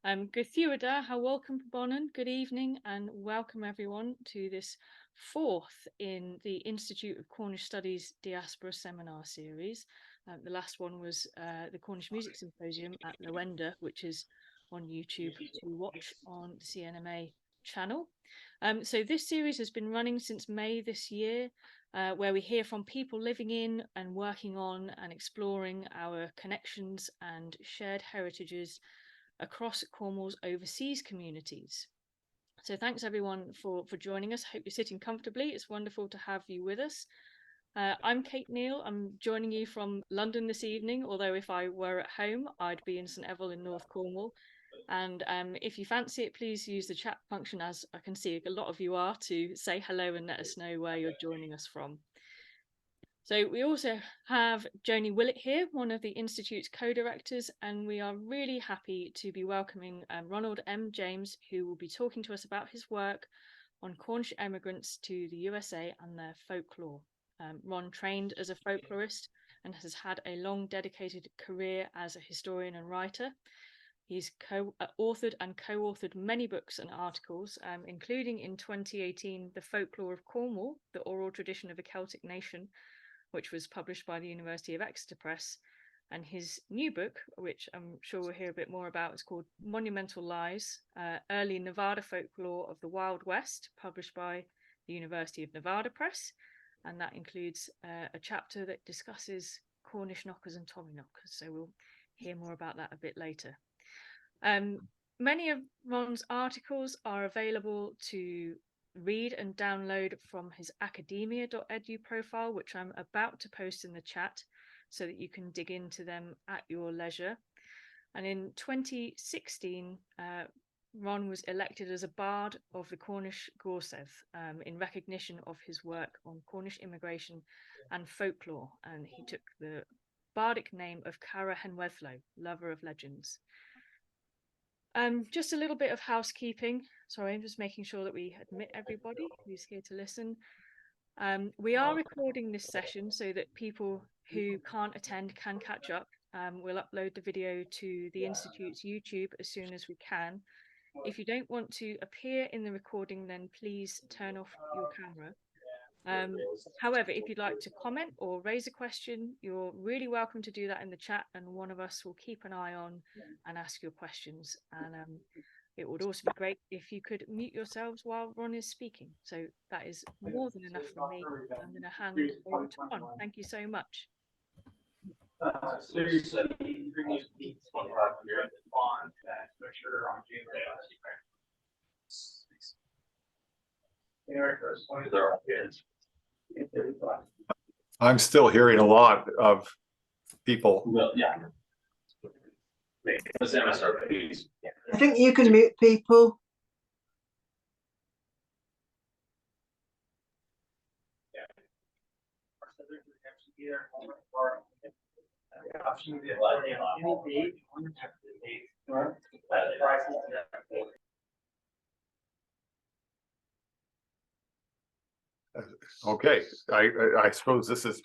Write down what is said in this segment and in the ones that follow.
Guthiwada, how welcome Bonan, good evening and welcome everyone to this fourth in the Institute of Cornish Studies Diaspora Seminar Series. The last one was the Cornish Music Symposium at Lowenda, which is on YouTube to watch on the CNMA channel. So this series has been running since May this year, where we hear from people living in and working on and exploring our connections and shared heritages across Cornwall's overseas communities. So thanks everyone for joining us. Hope you're sitting comfortably. It's wonderful to have you with us. I'm Kate Neal. I'm joining you from London this evening, although if I were at home, I'd be in St Evell in North Cornwall. And if you fancy it, please use the chat function, as I can see a lot of you are, to say hello and let us know where you're joining us from. So we also have Joni Willett here, one of the Institute's co-directors, and we are really happy to be welcoming Ronald M. James, who will be talking to us about his work on Cornish emigrants to the USA and their folklore. Ron trained as a folklorist and has had a long dedicated career as a historian and writer. He's authored and co-authored many books and articles, including in 2018, The Folklore of Cornwall, the Oral Tradition of a Celtic Nation, which was published by the University of Exeter Press. And his new book, which I'm sure we'll hear a bit more about, is called Monumental Lies, Early Nevada Folklore of the Wild West, published by the University of Nevada Press. And that includes a chapter that discusses Cornish knockers and Tommy knockers. So we'll hear more about that a bit later. Many of Ron's articles are available to read and download from his academia.edu profile, which I'm about to post in the chat so that you can dig into them at your leisure. And in 2016, Ron was elected as a Bard of the Cornish Gorsedd in recognition of his work on Cornish immigration and folklore, and he took the bardic name of Cara Henwethlo, lover of legends. Just a little bit of housekeeping. Sorry, I'm just making sure that we admit everybody who's here to listen. We are recording this session so that people who can't attend can catch up. We'll upload the video to the Institute's YouTube as soon as we can. If you don't want to appear in the recording, then please turn off your camera. However, if you'd like to comment or raise a question, you're really welcome to do that in the chat, and one of us will keep an eye on and ask your questions. And it would also be great if you could mute yourselves while Ron is speaking. So that is more than enough from me. I'm going to hand over to Ron. Thank you so much. I'm still hearing a lot of people. Well, yeah. I think you can mute people. Okay, I suppose this is,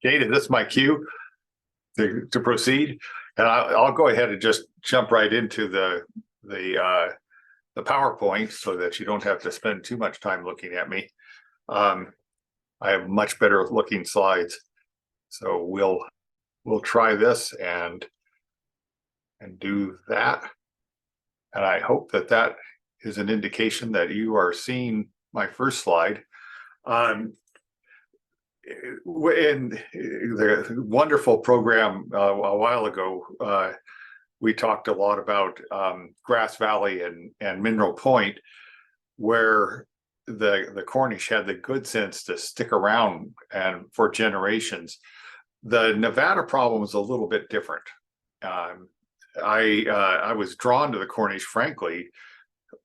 Kate, is this my cue to proceed? And I'll go ahead and just jump right into the PowerPoint so that you don't have to spend too much time looking at me. I have much better looking slides, so we'll try this and do that. And I hope that that is an indication that you are seeing my first slide. In the wonderful program a while ago, we talked a lot about Grass Valley and Mineral Point, where the Cornish had the good sense to stick around and for generations. The Nevada problem is a little bit different. I was drawn to the Cornish, frankly,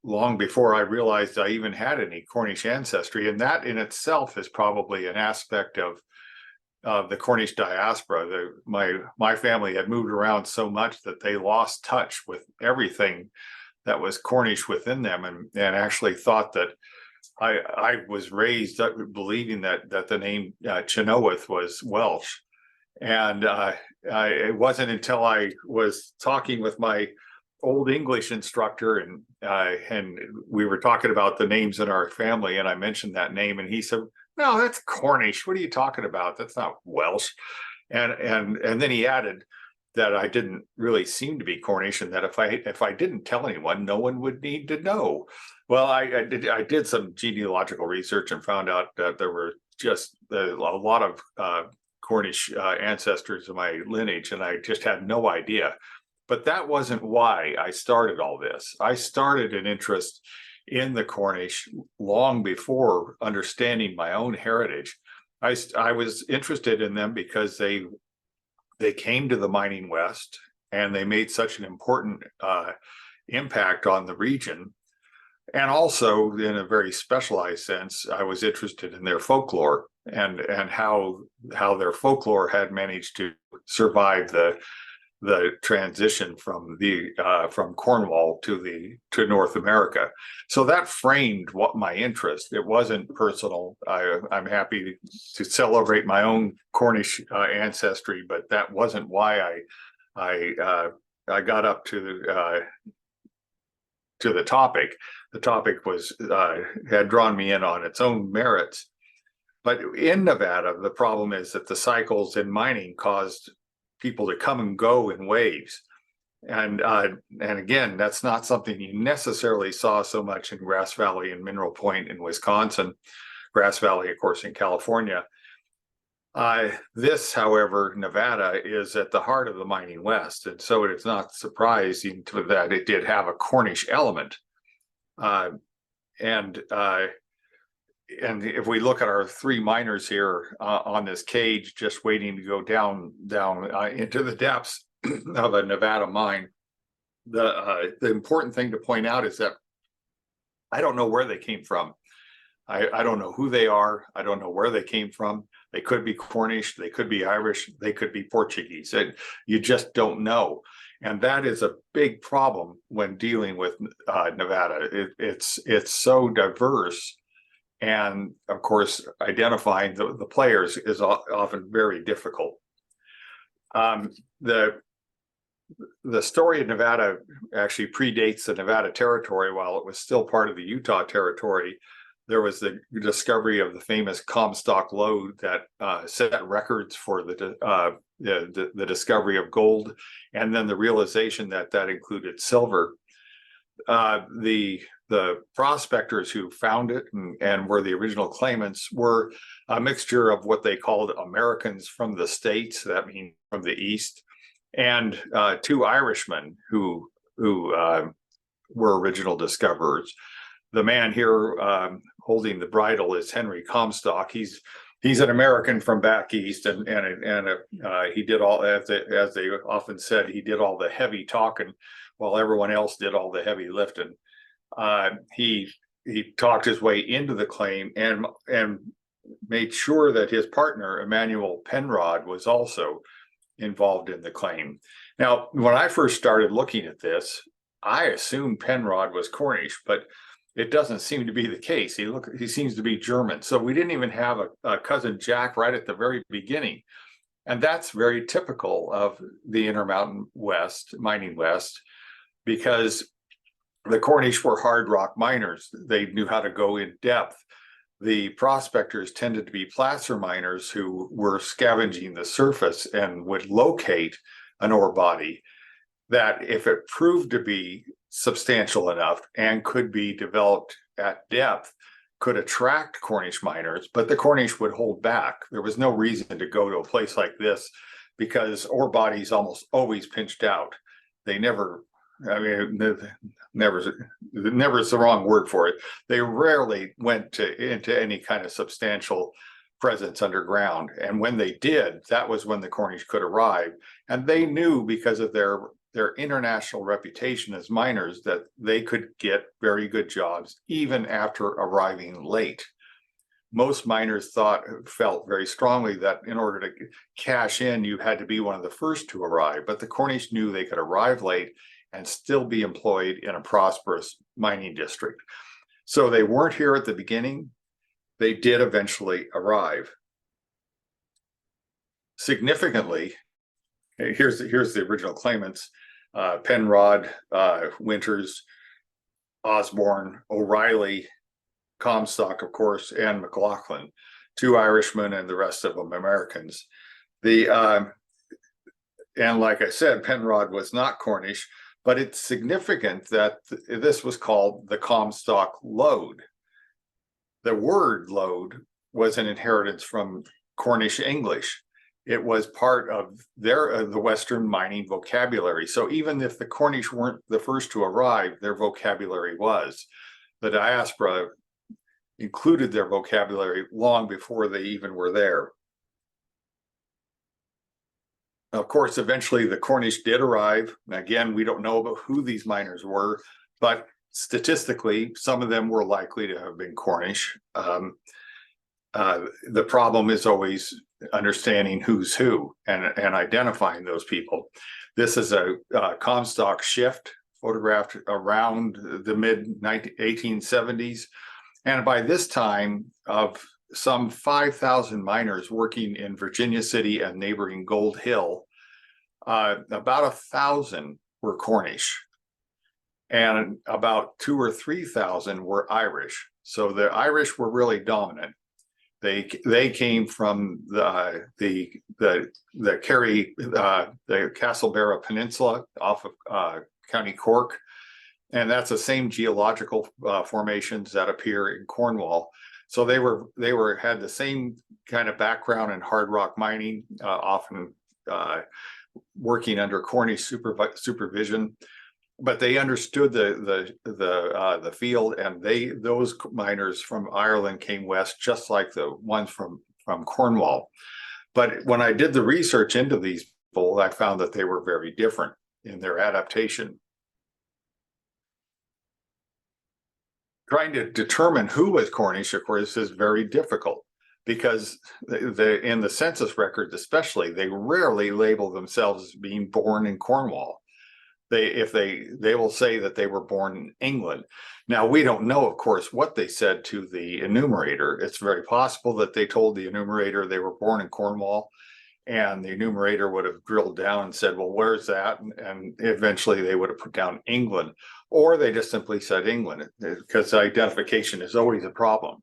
long before I realized I even had any Cornish ancestry, and that in itself is probably an aspect of the Cornish diaspora. My family had moved around so much that they lost touch with everything that was Cornish within them, and actually thought that I was raised believing that the name Chenoweth was Welsh. And it wasn't until I was talking with my old English instructor, and we were talking about the names in our family, and I mentioned that name, and he said, "No, that's Cornish. What are you talking about? That's not Welsh." And then he added that I didn't really seem to be Cornish, and that if I didn't tell anyone, no one would need to know. Well, I did some genealogical research and found out that there were just a lot of Cornish ancestors in my lineage, and I just had no idea. But that wasn't why I started all this. I started an interest in the Cornish long before understanding my own heritage. I was interested in them because they came to the mining West, and they made such an important impact on the region. And also, in a very specialized sense, I was interested in their folklore and how their folklore had managed to survive the transition from Cornwall to North America. So that framed what my interest. It wasn't personal. I'm happy to celebrate my own Cornish ancestry, but that wasn't why I got up to the topic. The topic had drawn me in on its own merits. But in Nevada, the problem is that the cycles in mining caused people to come and go in waves. And again, that's not something you necessarily saw so much in Grass Valley and Mineral Point in Wisconsin, Grass Valley, of course, in California. This, however, Nevada is at the heart of the mining West. And so it's not surprising that it did have a Cornish element. And if we look at our three miners here on this cage, just waiting to go down into the depths of a Nevada mine, the important thing to point out is that I don't know where they came from. I don't know who they are. I don't know where they came from. They could be Cornish, they could be Irish, they could be Portuguese. You just don't know. And that is a big problem when dealing with Nevada. It's so diverse. And of course, identifying the players is often very difficult. The story of Nevada actually predates the Nevada Territory. While it was still part of the Utah Territory, there was the discovery of the famous Comstock lode that set records for the discovery of gold, and then the realization that included silver. The prospectors who found it and were the original claimants were a mixture of what they called Americans from the States, that means from the East, and two Irishmen who were original discoverers. The man here holding the bridle is Henry Comstock. He's an American from back east, and he did all, as they often said, he did all the heavy talking while everyone else did all the heavy lifting. He talked his way into the claim and made sure that his partner, Emmanuel Penrod, was also involved in the claim. Now, when I first started looking at this, I assumed Penrod was Cornish, but it doesn't seem to be the case. He seems to be German. So we didn't even have a cousin Jack right at the very beginning. And that's very typical of the Intermountain West, mining West, because the Cornish were hard rock miners. They knew how to go in depth. The prospectors tended to be placer miners who were scavenging the surface and would locate an ore body that, if it proved to be substantial enough and could be developed at depth, could attract Cornish miners, but the Cornish would hold back. There was no reason to go to a place like this because ore bodies almost always pinched out. They never, I mean, never is the wrong word for it. They rarely went into any kind of substantial presence underground. And when they did, that was when the Cornish could arrive. And they knew, because of their international reputation as miners, that they could get very good jobs even after arriving late. Most miners felt very strongly that in order to cash in, you had to be one of the first to arrive. But the Cornish knew they could arrive late and still be employed in a prosperous mining district. So they weren't here at the beginning. They did eventually arrive. Significantly, here's the original claimants. Penrod, Winters, Osborne, O'Reilly, Comstock, of course, and McLaughlin, 2 Irishmen and the rest of them Americans. And like I said, Penrod was not Cornish, but it's significant that this was called the Comstock Lode. The word lode was an inheritance from Cornish English. It was part of the Western mining vocabulary. So even if the Cornish weren't the first to arrive, their vocabulary was. The diaspora included their vocabulary long before they even were there. Of course, eventually the Cornish did arrive. Again, we don't know about who these miners were, but statistically, some of them were likely to have been Cornish. The problem is always understanding who's who and identifying those people. This is a Comstock shift photographed around the mid 1870s. And by this time, of some 5,000 miners working in Virginia City and neighboring Gold Hill, about 1,000 were Cornish, and about 2,000 or 3,000 were Irish. So the Irish were really dominant. They came from the Kerry, the Castlebarra Peninsula off of County Cork, and that's the same geological formations that appear in Cornwall. So they had the same kind of background in hard rock mining, often working under Cornish supervision, but they understood the field, and those miners from Ireland came west, just like the ones from Cornwall. But when I did the research into these people, I found that they were very different in their adaptation. Trying to determine who was Cornish, of course, is very difficult, because in the census records especially, they rarely label themselves as being born in Cornwall. They will say that they were born in England. Now, we don't know, of course, what they said to the enumerator. It's very possible that they told the enumerator they were born in Cornwall, and the enumerator would have drilled down and said, well, where's that? And eventually they would have put down England, or they just simply said England, because identification is always a problem.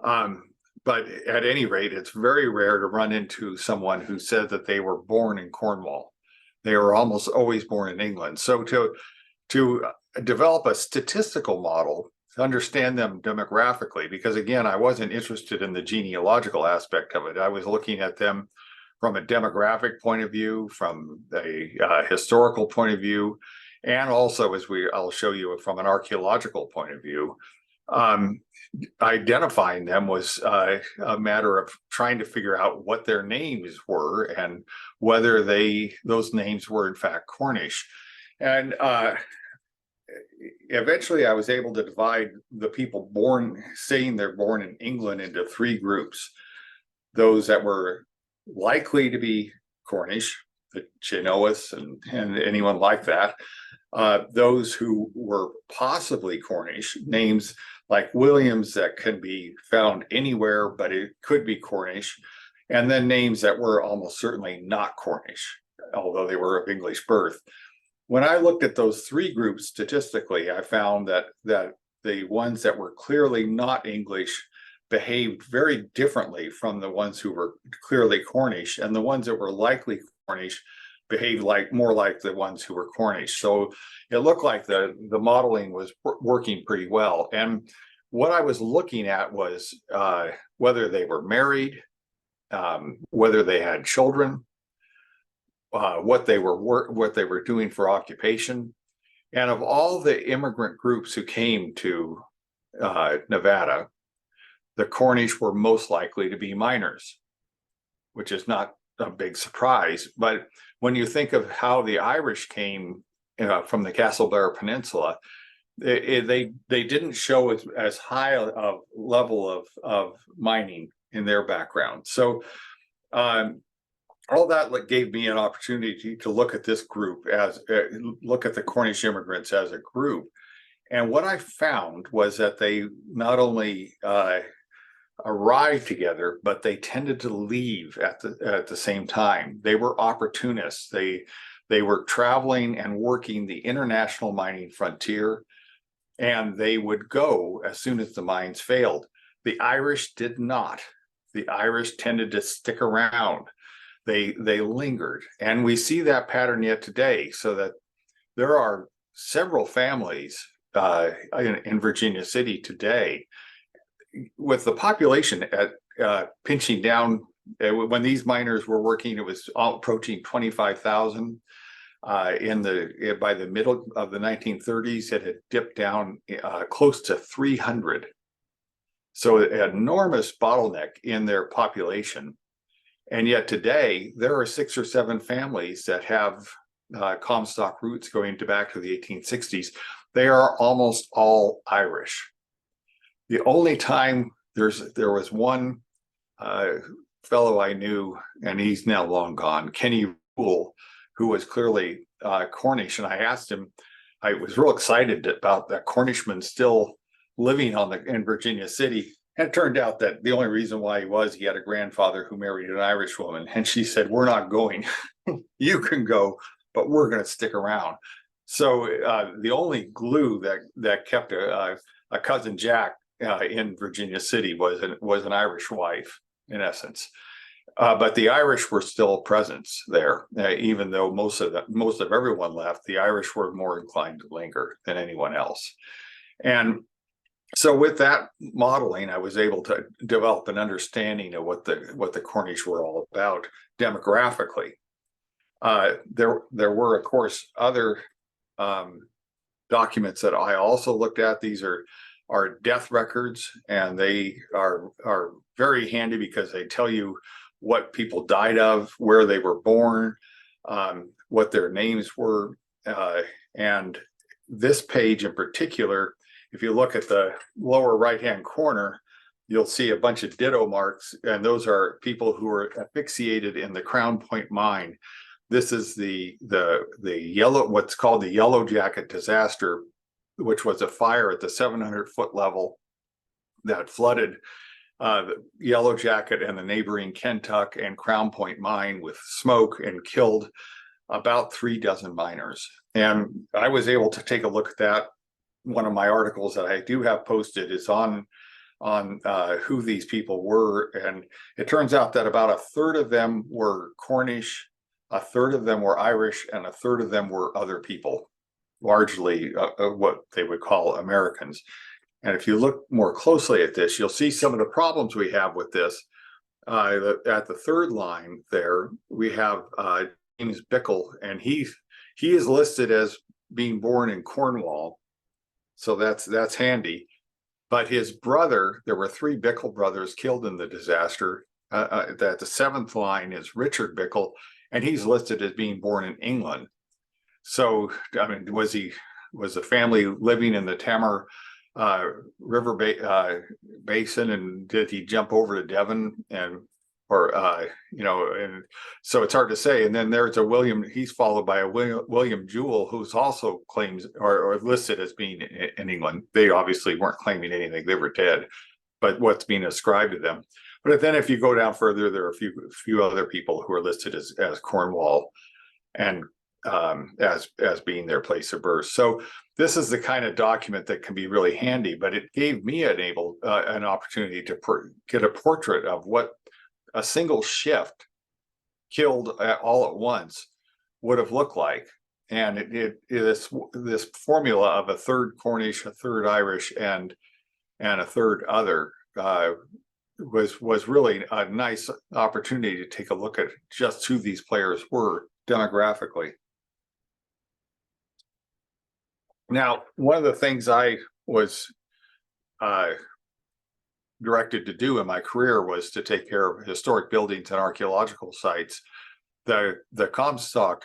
But at any rate, it's very rare to run into someone who said that they were born in Cornwall. They were almost always born in England. So to develop a statistical model to understand them demographically, because again, I wasn't interested in the genealogical aspect of it. I was looking at them from a demographic point of view, from a historical point of view, and also, as I'll show you, from an archaeological point of view. Identifying them was a matter of trying to figure out what their names were and whether those names were in fact Cornish. And eventually I was able to divide the people saying they're born in England into 3 groups. Those that were likely to be Cornish, the Genoas and anyone like that. Those who were possibly Cornish, names like Williams that can be found anywhere, but it could be Cornish, and then names that were almost certainly not Cornish, although they were of English birth. When I looked at those 3 groups statistically, I found that the ones that were clearly not English behaved very differently from the ones who were clearly Cornish, and the ones that were likely Cornish behaved more like the ones who were Cornish. So it looked like the modeling was working pretty well. And what I was looking at was whether they were married, whether they had children, what they were doing for occupation. And of all the immigrant groups who came to Nevada, the Cornish were most likely to be miners, which is not a big surprise. But when you think of how the Irish came from the Castlebarra Peninsula, they didn't show as high a level of mining in their background. So all that gave me an opportunity to look at this group look at the Cornish immigrants as a group. And what I found was that they not only arrived together, but they tended to leave at the same time. They were opportunists. They were traveling and working the international mining frontier, and they would go as soon as the mines failed. The Irish did not. The Irish tended to stick around. They lingered, and we see that pattern yet today, so that there are several families in Virginia City today, with the population at pinching down. When these miners were working, it was approaching 25,000. By the middle of the 1930s, it had dipped down close to 300. So an enormous bottleneck in their population. And yet today, there are 6 or 7 families that have Comstock roots going back to the 1860s. They are almost all Irish. The only time there was one fellow I knew, and he's now long gone, Kenny Rule, who was clearly Cornish. And I asked him, I was real excited about that Cornishman still living in Virginia City. And it turned out that the only reason why he had a grandfather who married an Irish woman. And she said, "We're not going. You can go, but we're going to stick around." So the only glue that kept a cousin Jack in Virginia City was an Irish wife, in essence. But the Irish were still present there, even though most of everyone left. The Irish were more inclined to linger than anyone else. And so with that modeling, I was able to develop an understanding of what the Cornish were all about demographically. There were, of course, other documents that I also looked at. These are death records, and they are very handy because they tell you what people died of, where they were born, what their names were. And this page in particular, if you look at the lower right-hand corner, you'll see a bunch of ditto marks, and those are people who were asphyxiated in the Crown Point mine. This is the what's called the Yellow Jacket disaster, which was a fire at the 700-foot level that flooded the Yellow Jacket and the neighboring Kentuck and Crown Point mine with smoke, and killed about 36 miners. And I was able to take a look at that. One of my articles that I do have posted is on who these people were, and it turns out that about a third of them were Cornish, a third of them were Irish, and a third of them were other people, largely what they would call Americans. And if you look more closely at this, you'll see some of the problems we have with this. At the third line there, we have James Bickle, and he is listed as being born in Cornwall, so that's handy. But his brother, there were 3 Bickle brothers killed in the disaster. That the 7th line is Richard Bickle, and he's listed as being born in England. So, I mean, was the family living in the Tamar River Basin, and did he jump over to Devon and so it's hard to say. And then there's a William, he's followed by a William Jewell, who's also claims or listed as being in England. They obviously weren't claiming anything, they were dead, but what's being ascribed to them. But then if you go down further, there are a few other people who are listed as Cornwall and as being their place of birth. So this is the kind of document that can be really handy, but it gave me an opportunity to get a portrait of what a single shift killed all at once would have looked like. And this formula of a third Cornish, a third Irish, and a third other was really a nice opportunity to take a look at just who these players were demographically. Now, one of the things I was directed to do in my career was to take care of historic buildings and archaeological sites. The Comstock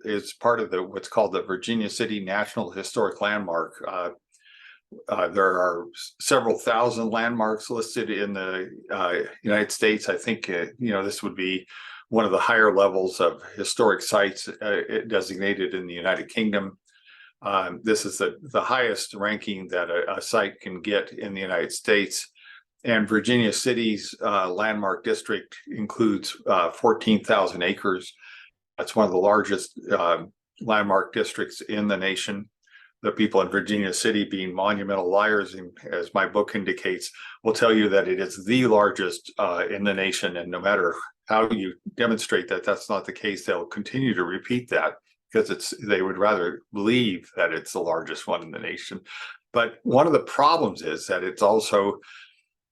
is part of what's called the Virginia City National Historic Landmark. There are several thousand landmarks listed in the United States. I think this would be one of the higher levels of historic sites designated in the United Kingdom. This is the highest ranking that a site can get in the United States. And Virginia City's landmark district includes 14,000 acres. It's one of the largest landmark districts in the nation. The people in Virginia City, being monumental liars, as my book indicates, will tell you that it is the largest in the nation. And no matter how you demonstrate that that's not the case, they'll continue to repeat that because they would rather believe that it's the largest one in the nation. But one of the problems is that it's also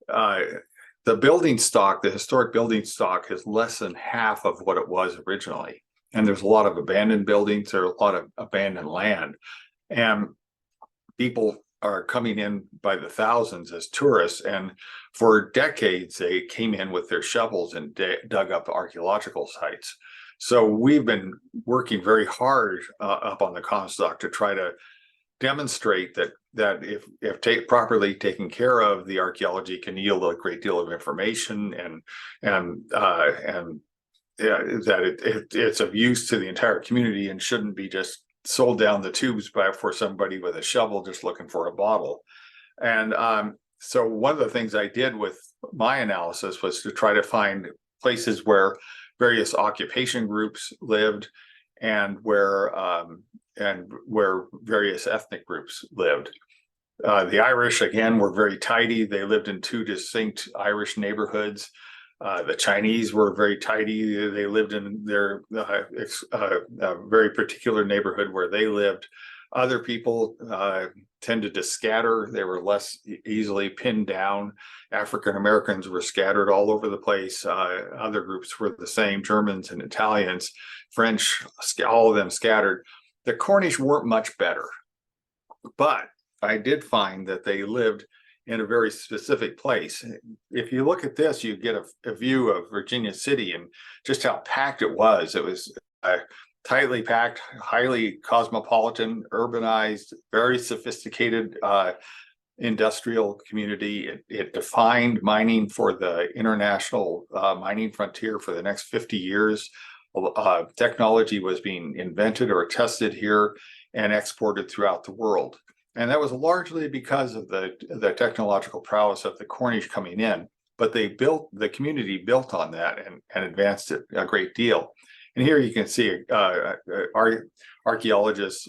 the building stock, the historic building stock, is less than half of what it was originally. And there's a lot of abandoned buildings, there's a lot of abandoned land. And people are coming in by the thousands as tourists. And for decades, they came in with their shovels and dug up archaeological sites. So we've been working very hard up on the Comstock to try to demonstrate that if properly taken care of, the archaeology can yield a great deal of information and that it's of use to the entire community and shouldn't be just sold down the tubes for somebody with a shovel just looking for a bottle. And so one of the things I did with my analysis was to try to find places where various occupation groups lived and where various ethnic groups lived. The Irish, again, were very tidy. They lived in two distinct Irish neighborhoods. The Chinese were very tidy. They lived in their very particular neighborhood where they lived. Other people tended to scatter. They were less easily pinned down. African Americans were scattered all over the place. Other groups were the same, Germans and Italians, French, all of them scattered. The Cornish weren't much better, but I did find that they lived in a very specific place. If you look at this, you get a view of Virginia City and just how packed it was. It was tightly packed, highly cosmopolitan, urbanized, very sophisticated industrial community. It defined mining for the international mining frontier for the next 50 years. Technology was being invented or tested here and exported throughout the world. And that was largely because of the technological prowess of the Cornish coming in, but the community built on that and advanced it a great deal. And here you can see archaeologists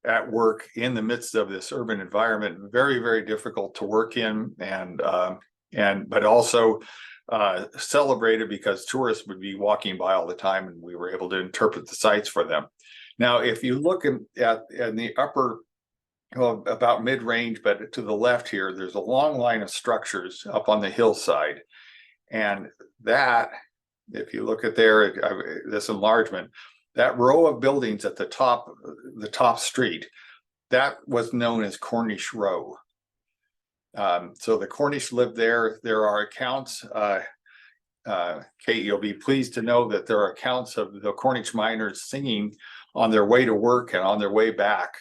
at work in the midst of this urban environment, very, very difficult to work in, but also celebrated because tourists would be walking by all the time, and we were able to interpret the sites for them. Now, if you look in the upper, about mid-range, but to the left here, there's a long line of structures up on the hillside. And that, if you look at this enlargement, that row of buildings at the top street, that was known as Cornish Row. So the Cornish lived there. There are accounts, Kate, you'll be pleased to know that there are accounts of the Cornish miners singing on their way to work and on their way back.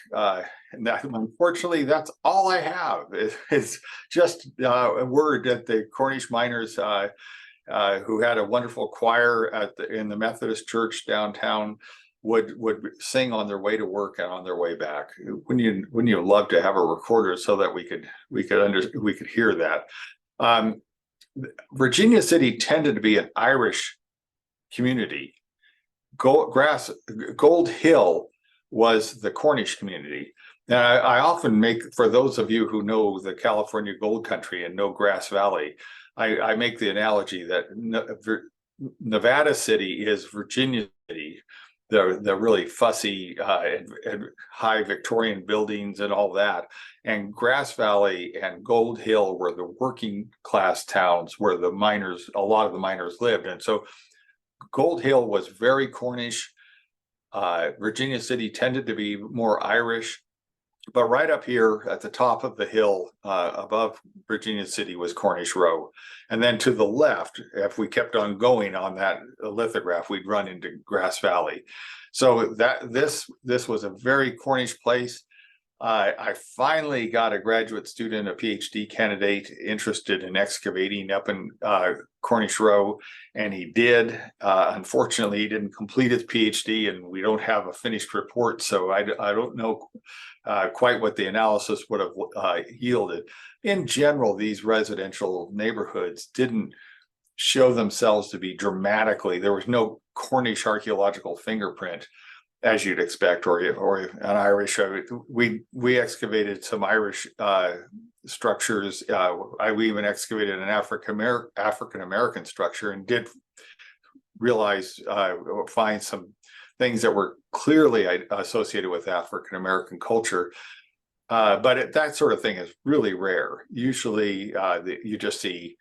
And that, unfortunately, that's all I have. It's just a word that the Cornish miners, who had a wonderful choir in the Methodist church downtown, would sing on their way to work and on their way back. Wouldn't you love to have a recorder so that we could hear that? Virginia City tended to be an Irish community. Gold Hill was the Cornish community. Now, I often make, for those of you who know the California gold country and know Grass Valley, I make the analogy that Nevada City is Virginia City, the really fussy and high Victorian buildings and all that. And Grass Valley and Gold Hill were the working class towns where a lot of the miners lived. And so Gold Hill was very Cornish. Virginia City tended to be more Irish. But right up here at the top of the hill above Virginia City was Cornish Row. And then to the left, if we kept on going on that lithograph, we'd run into Grass Valley. So this was a very Cornish place. I finally got a graduate student, a PhD candidate, interested in excavating up in Cornish Row, and he did. Unfortunately, he didn't complete his PhD, and we don't have a finished report, so I don't know quite what the analysis would have yielded. In general, these residential neighborhoods didn't show themselves to be dramatically. There was no Cornish archaeological fingerprint, as you'd expect, or an Irish. We excavated some Irish structures. We even excavated an African American structure and did realize find some things that were clearly associated with African American culture. But that sort of thing is really rare. Usually you just see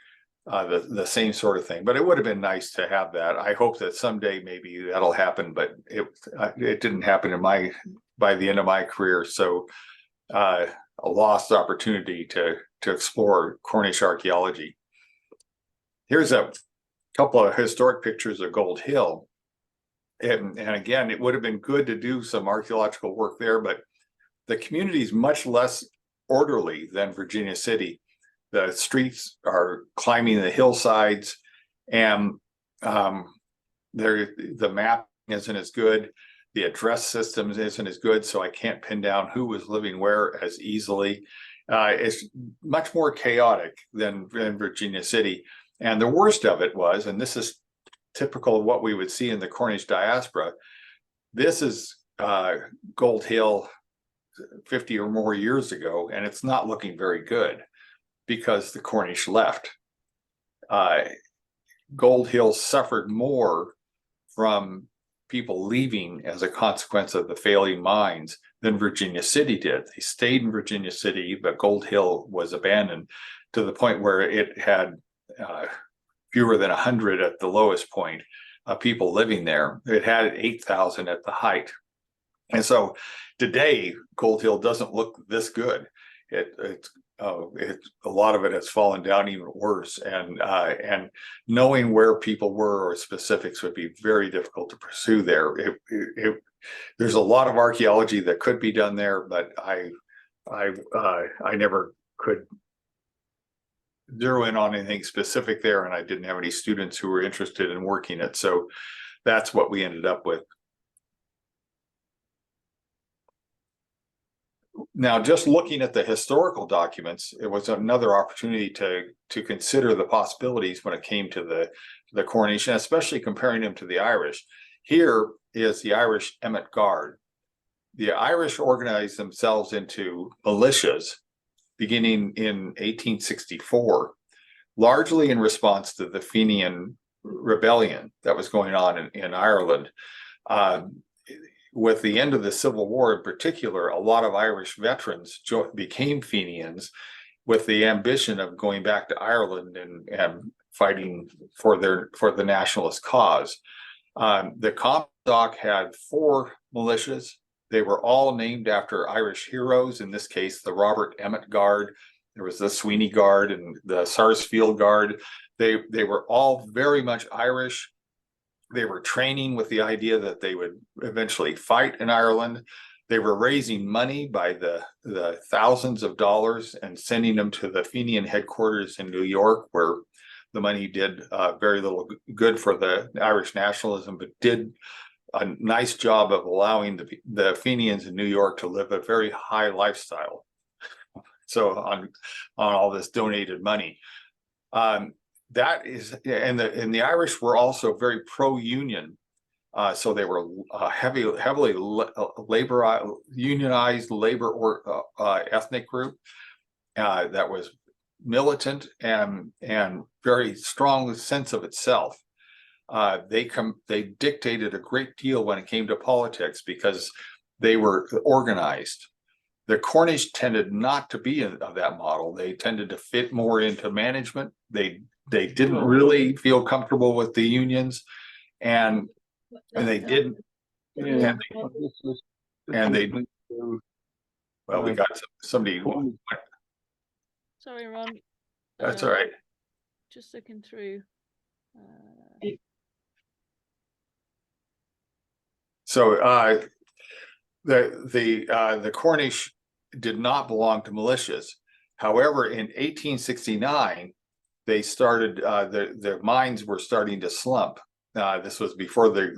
the same sort of thing, but it would have been nice to have that. I hope that someday maybe that'll happen, but it didn't happen by the end of my career. So a lost opportunity to explore Cornish archaeology. Here's a couple of historic pictures of Gold Hill. And again, it would have been good to do some archaeological work there, but the community is much less orderly than Virginia City. The streets are climbing the hillsides, and the map isn't as good. The address system isn't as good, so I can't pin down who was living where as easily. It's much more chaotic than Virginia City. And the worst of it was, and this is typical of what we would see in the Cornish diaspora, this is Gold Hill 50 or more years ago, and it's not looking very good because the Cornish left. Gold Hill suffered more from people leaving as a consequence of the failing mines than Virginia City did. They stayed in Virginia City, but Gold Hill was abandoned to the point where it had fewer than 100 at the lowest point of people living there. It had 8,000 at the height. And so today, Gold Hill doesn't look this good. A lot of it has fallen down even worse, and knowing where people were or specifics would be very difficult to pursue there. There's a lot of archaeology that could be done there, but I never could zero in on anything specific there, and I didn't have any students who were interested in working it. So that's what we ended up with. Now, just looking at the historical documents, it was another opportunity to consider the possibilities when it came to the Cornish, and especially comparing them to the Irish. Here is the Irish Emmet Guard. The Irish organized themselves into militias beginning in 1864, largely in response to the Fenian rebellion that was going on in Ireland. With the end of the Civil War in particular, a lot of Irish veterans became Fenians with the ambition of going back to Ireland and fighting for the nationalist cause. The Comstock had 4 militias. They were all named after Irish heroes, in this case, the Robert Emmet Guard. There was the Sweeney Guard and the Sarsfield Guard. They were all very much Irish. They were training with the idea that they would eventually fight in Ireland. They were raising money by the thousands of dollars and sending them to the Fenian headquarters in New York, where the money did very little good for the Irish nationalism, but did a nice job of allowing the Fenians in New York to live a very high lifestyle. So on all this donated money. That is, and the Irish were also very pro-union, so they were heavily unionized labor or ethnic group that was militant and very strong sense of itself. They dictated a great deal when it came to politics because they were organized. The Cornish tended not to be of that model. They tended to fit more into management. They didn't really feel comfortable with the unions, and they didn't. And they well, we got somebody. Sorry, Ron. That's all right. Just looking through. So the Cornish did not belong to militias. However, in 1869, they started the mines were starting to slump. This was before the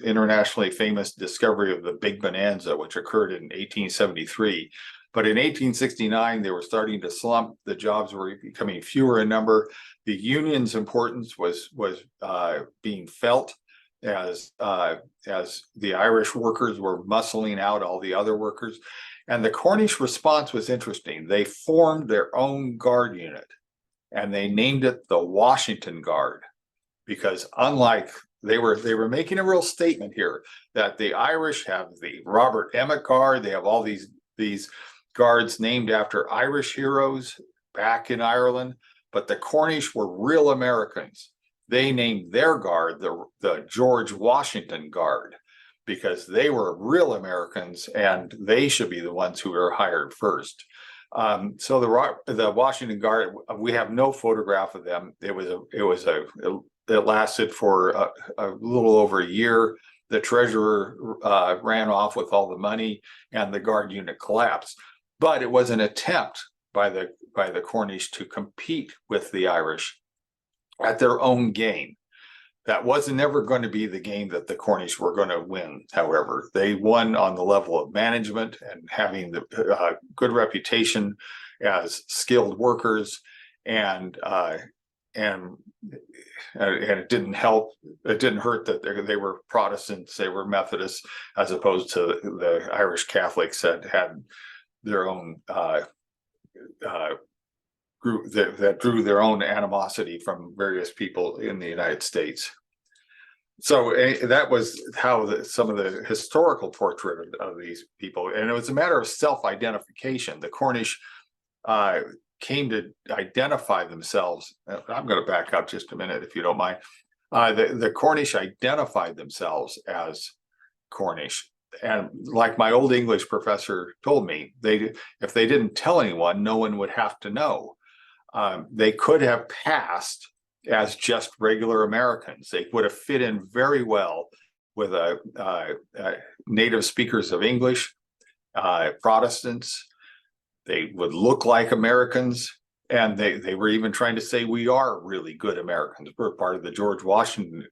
internationally famous discovery of the Big Bonanza, which occurred in 1873. But in 1869, they were starting to slump. The jobs were becoming fewer in number. The union's importance was being felt as the Irish workers were muscling out all the other workers. And the Cornish response was interesting. They formed their own guard unit, and they named it the Washington Guard, because unlike they were making a real statement here that the Irish have the Robert Emmet Guard. They have all these guards named after Irish heroes back in Ireland, but the Cornish were real Americans. They named their guard the George Washington Guard, because they were real Americans and they should be the ones who were hired first. So the Washington Guard, we have no photograph of them. It lasted for a little over a year. The treasurer ran off with all the money, and the guard unit collapsed. But it was an attempt by the Cornish to compete with the Irish at their own game. That was never going to be the game that the Cornish were going to win. However, they won on the level of management and having the good reputation as skilled workers, and it didn't help. It didn't hurt that they were Protestants, they were Methodists, as opposed to the Irish Catholics that had their own group that drew their own animosity from various people in the United States. So that was how some of the historical portrait of these people, and it was a matter of self-identification. The Cornish came to identify themselves. I'm going to back up just a minute, if you don't mind. The Cornish identified themselves as Cornish. And like my old English professor told me, if they didn't tell anyone, no one would have to know. They could have passed as just regular Americans. They would have fit in very well with native speakers of English, Protestants. They would look like Americans, and they were even trying to say we are really good Americans. We're part of the George Washington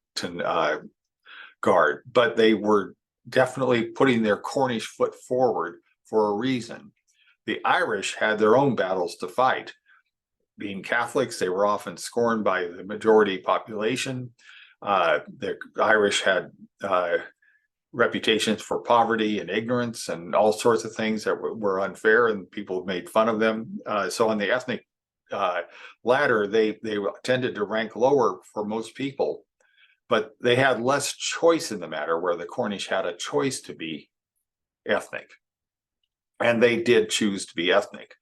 Guard, but they were definitely putting their Cornish foot forward for a reason. The Irish had their own battles to fight. Being Catholics, they were often scorned by the majority population. The Irish had reputations for poverty and ignorance and all sorts of things that were unfair, and people made fun of them. So on the ethnic ladder, they tended to rank lower for most people, but they had less choice in the matter, where the Cornish had a choice to be ethnic, and they did choose to be ethnic.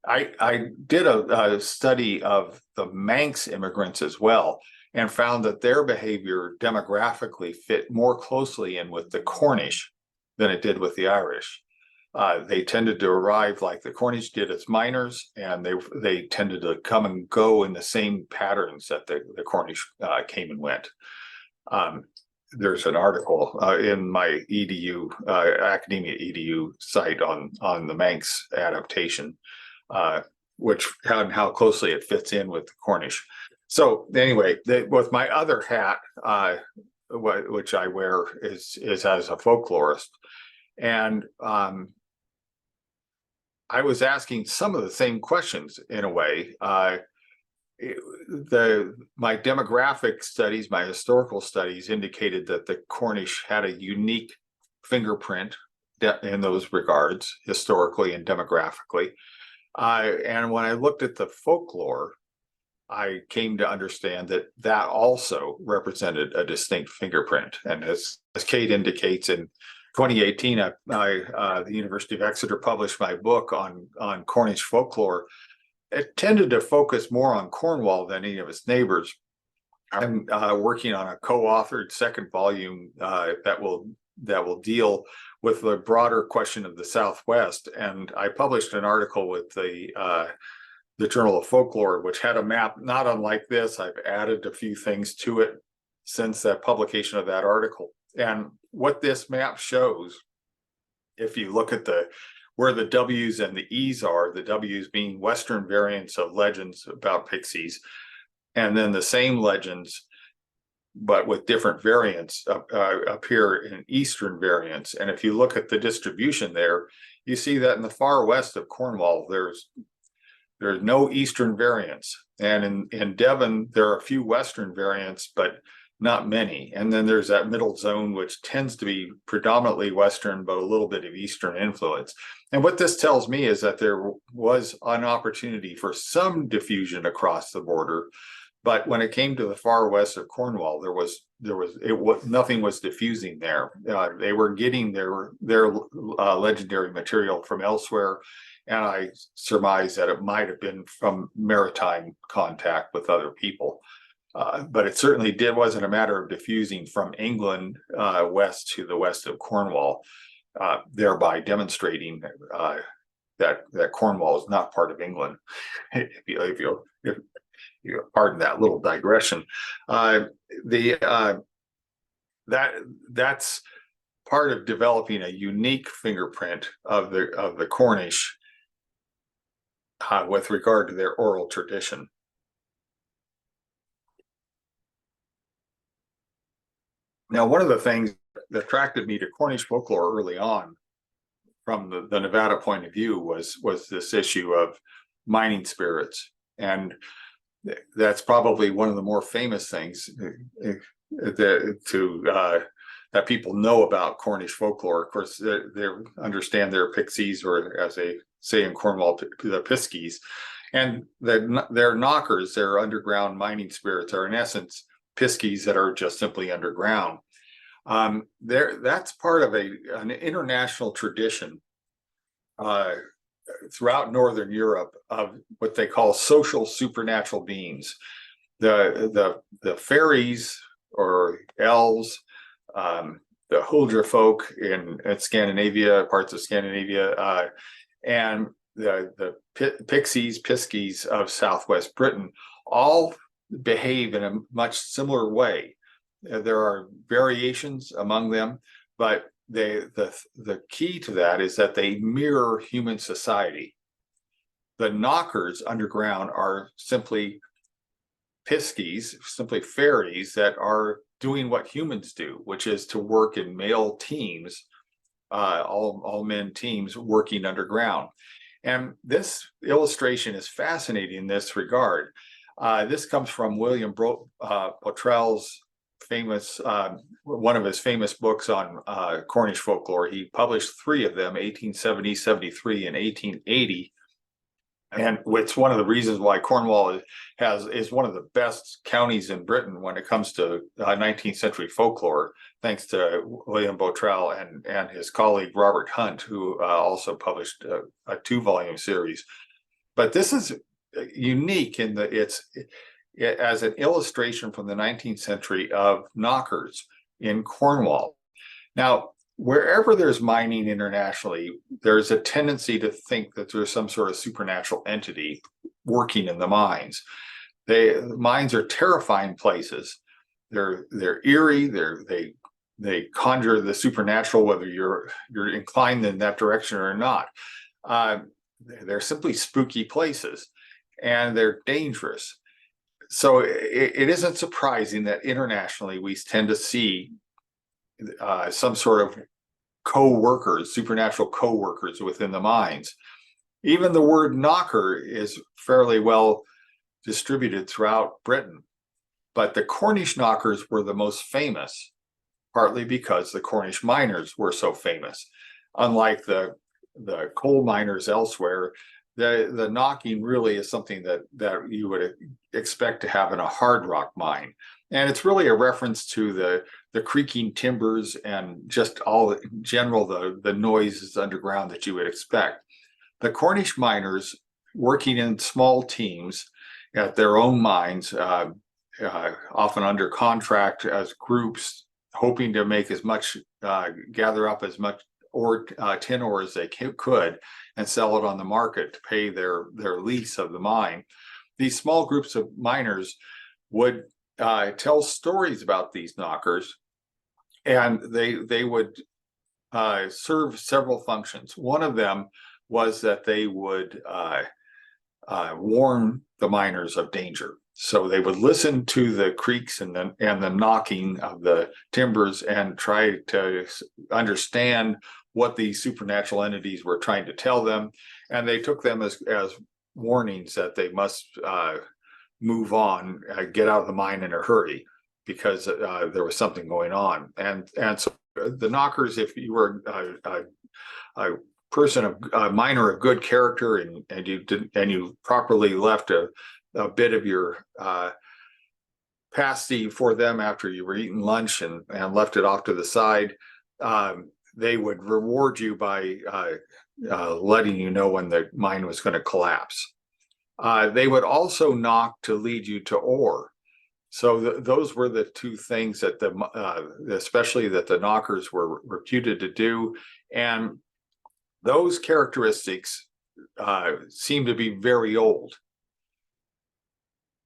I did a study of the Manx immigrants as well, and found that their behavior demographically fit more closely in with the Cornish than it did with the Irish. They tended to arrive like the Cornish did as miners, and they tended to come and go in the same patterns that the Cornish came and went. There's an article in my EDU, academia EDU site on the Manx adaptation, which how closely it fits in with the Cornish. So anyway, with my other hat, which I wear is as a folklorist, and I was asking some of the same questions in a way. My demographic studies, my historical studies indicated that the Cornish had a unique fingerprint in those regards, historically and demographically. And when I looked at the folklore, I came to understand that also represented a distinct fingerprint. And as Kate indicates, in 2018, the University of Exeter published my book on Cornish folklore. It tended to focus more on Cornwall than any of its neighbors. I'm working on a co-authored second volume that will deal with the broader question of the Southwest. And I published an article with the Journal of Folklore, which had a map not unlike this. I've added a few things to it since that publication of that article. And what this map shows, if you look at where the W's and the E's are, the W's being Western variants of legends about pixies, and then the same legends but with different variants appear in eastern variants. And if you look at the distribution there, you see that in the far west of Cornwall, there's no eastern variants. And in Devon, there are a few western variants, but not many. And then there's that middle zone, which tends to be predominantly western, but a little bit of eastern influence. And what this tells me is that there was an opportunity for some diffusion across the border. But when it came to the far west of Cornwall, nothing was diffusing there. They were getting their legendary material from elsewhere, and I surmise that it might have been from maritime contact with other people. But it certainly wasn't a matter of diffusing from England west to the west of Cornwall, thereby demonstrating that Cornwall is not part of England. If you pardon that little digression, that's part of developing a unique fingerprint of the Cornish with regard to their oral tradition. Now, one of the things that attracted me to Cornish folklore early on, from the Nevada point of view, was this issue of mining spirits. And that's probably one of the more famous things that people know about Cornish folklore. Of course, they understand they're pixies, or as they say in Cornwall, the piskies. And their knockers, their underground mining spirits, are in essence piskies that are just simply underground. That's part of an international tradition throughout Northern Europe of what they call social supernatural beings. The fairies or elves, the Huldra folk in Scandinavia, parts of Scandinavia, and the piskies of Southwest Britain all behave in a much similar way. There are variations among them, but the key to that is that they mirror human society. The knockers underground are simply piskies, simply fairies that are doing what humans do, which is to work in male teams, all men teams working underground. And this illustration is fascinating in this regard. This comes from William Botrel's famous, one of his famous books on Cornish folklore. He published 3 of them, 1870, 73, and 1880. And it's one of the reasons why Cornwall is one of the best counties in Britain when it comes to 19th century folklore, thanks to William Botrel and his colleague Robert Hunt, who also published a 2-volume series. But this is unique in that it's as an illustration from the 19th century of knockers in Cornwall. Now, wherever there's mining internationally, there's a tendency to think that there's some sort of supernatural entity working in the mines. The mines are terrifying places. They're eerie. They conjure the supernatural, whether you're inclined in that direction or not. They're simply spooky places, and they're dangerous. So it isn't surprising that internationally we tend to see some sort of co-workers, supernatural co-workers within the mines. Even the word knocker is fairly well distributed throughout Britain, but the Cornish knockers were the most famous, partly because the Cornish miners were so famous. Unlike the coal miners elsewhere, the knocking really is something that you would expect to have in a hard rock mine. And it's really a reference to the creaking timbers and just all in general the noises underground that you would expect. The Cornish miners, working in small teams at their own mines, often under contract as groups, hoping to make as much, gather up as much tin ore as they could and sell it on the market to pay their lease of the mine. These small groups of miners would tell stories about these knockers, and they would serve several functions. One of them was that they would warn the miners of danger. So they would listen to the creaks and the knocking of the timbers and try to understand what these supernatural entities were trying to tell them. And they took them as warnings that they must move on, get out of the mine in a hurry, because there was something going on. And so the knockers, if you were a person of a miner of good character, and you properly left a bit of your pasty for them after you were eating lunch and left it off to the side, they would reward you by letting you know when the mine was going to collapse. They would also knock to lead you to ore. So those were the two things that especially that the knockers were reputed to do. And those characteristics seem to be very old.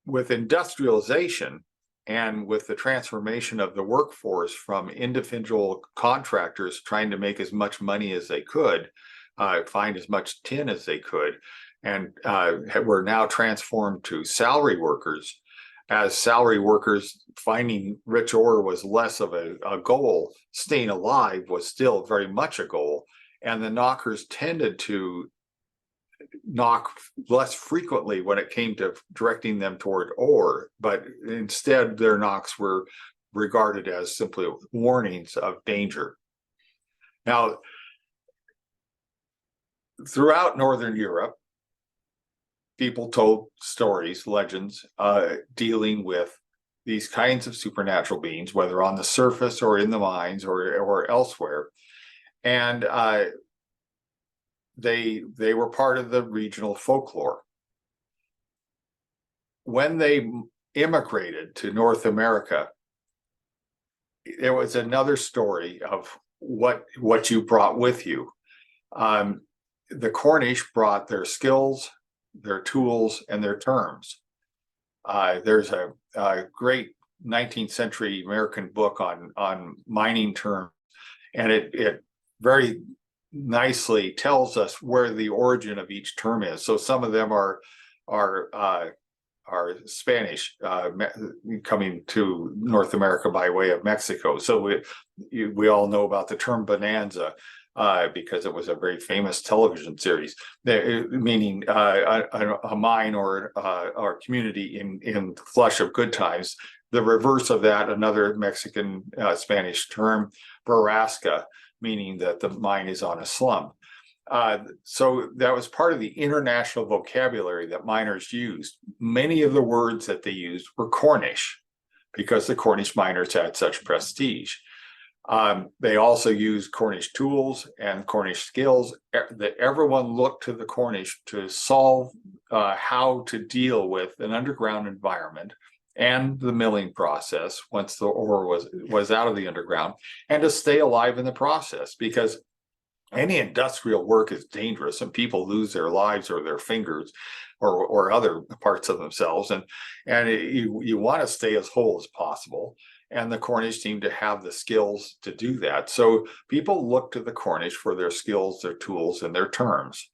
With industrialization and with the transformation of the workforce from individual contractors trying to make as much money as they could, find as much tin as they could, and were now transformed to salary workers. As salary workers, finding rich ore was less of a goal. Staying alive was still very much a goal. And the knockers tended to knock less frequently when it came to directing them toward ore, but instead their knocks were regarded as simply warnings of danger. Now, throughout Northern Europe, people told stories, legends, dealing with these kinds of supernatural beings, whether on the surface or in the mines or elsewhere. And they were part of the regional folklore. When they immigrated to North America, there was another story of what you brought with you. The Cornish brought their skills, their tools, and their terms. There's a great 19th century American book on mining terms, and it very nicely tells us where the origin of each term is. So some of them are Spanish, coming to North America by way of Mexico. So we all know about the term bonanza, because it was a very famous television series, meaning a mine or community in flush of good times. The reverse of that, another Mexican Spanish term, borrasca, meaning that the mine is on a slump. So that was part of the international vocabulary that miners used. Many of the words that they used were Cornish, because the Cornish miners had such prestige. They also used Cornish tools and Cornish skills. That everyone looked to the Cornish to solve how to deal with an underground environment and the milling process once the ore was out of the underground, and to stay alive in the process, because any industrial work is dangerous and people lose their lives or their fingers or other parts of themselves, and you want to stay as whole as possible. And the Cornish seem to have the skills to do that. So people look to the Cornish for their skills, their tools, and their terms.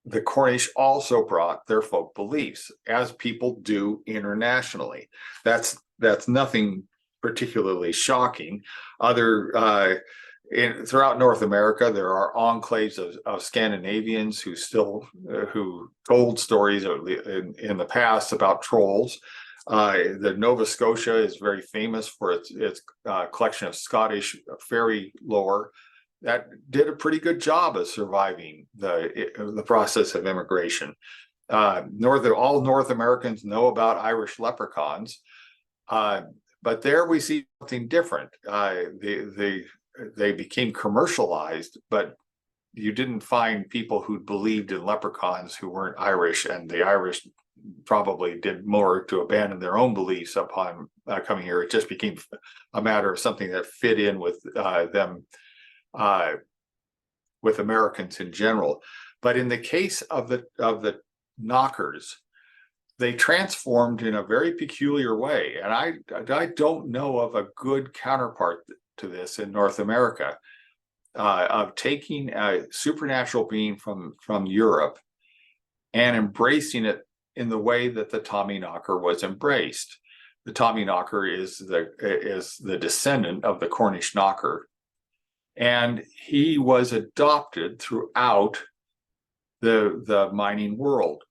The Cornish also brought their folk beliefs, as people do internationally. That's nothing particularly shocking. Throughout North America, there are enclaves of Scandinavians who told stories in the past about trolls. The Nova Scotia is very famous for its collection of Scottish fairy lore that did a pretty good job of surviving the process of immigration. All North Americans know about Irish leprechauns, but there we see something different. They became commercialized, but you didn't find people who believed in leprechauns who weren't Irish, and the Irish probably did more to abandon their own beliefs upon coming here. It just became a matter of something that fit in with them, with Americans in general. But in the case of the knockers, they transformed in a very peculiar way, and I don't know of a good counterpart to this in North America, of taking a supernatural being from Europe and embracing it in the way that the Tommyknocker was embraced. The Tommyknocker is the descendant of the Cornish knocker, and he was adopted throughout the mining world.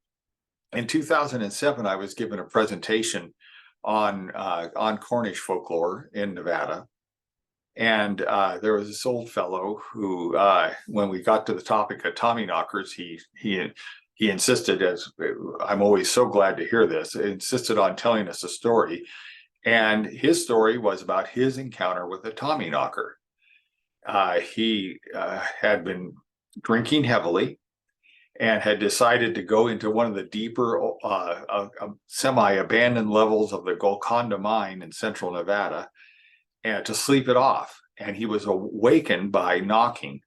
In 2007, I was given a presentation on Cornish folklore in Nevada, and there was this old fellow who, when we got to the topic of Tommyknockers, he insisted, as I'm always so glad to hear this, insisted on telling us a story. And his story was about his encounter with a Tommyknocker. He had been drinking heavily and had decided to go into one of the deeper semi-abandoned levels of the Golconda mine in central Nevada and to sleep it off. And he was awakened by knocking.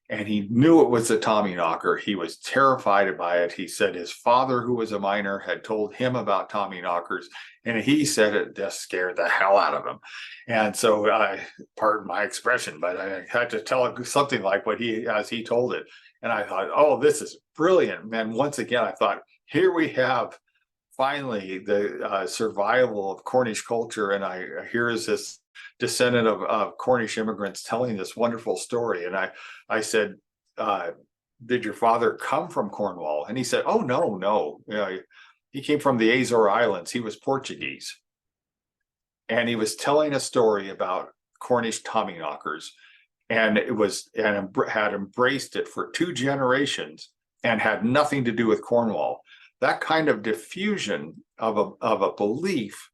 And he knew it was a Tommyknocker. He was terrified by it. He said his father, who was a miner, had told him about Tommyknockers, and he said it just scared the hell out of him. And so, pardon my expression, but I had to tell something like as he told it. And I thought, oh, this is brilliant. And once again, I thought, here we have finally the survival of Cornish culture. And here is this descendant of Cornish immigrants telling this wonderful story. And I said, did your father come from Cornwall? And he said, oh, no. He came from the Azore Islands. He was Portuguese. And he was telling a story about Cornish Tommyknockers, and had embraced it for 2 generations and had nothing to do with Cornwall. That kind of diffusion of a belief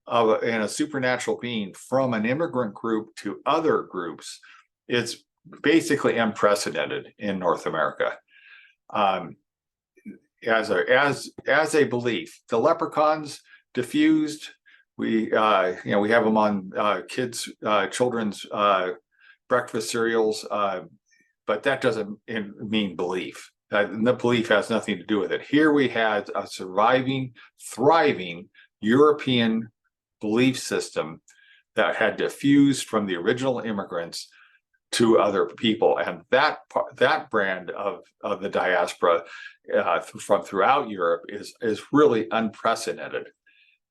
in a supernatural being from an immigrant group to other groups is basically unprecedented in North America. As a belief, the leprechauns diffused. We have them on children's breakfast cereals, but that doesn't mean belief. The belief has nothing to do with it. Here we had a surviving, thriving European belief system that had diffused from the original immigrants to other people, and that brand of the diaspora from throughout Europe is really unprecedented.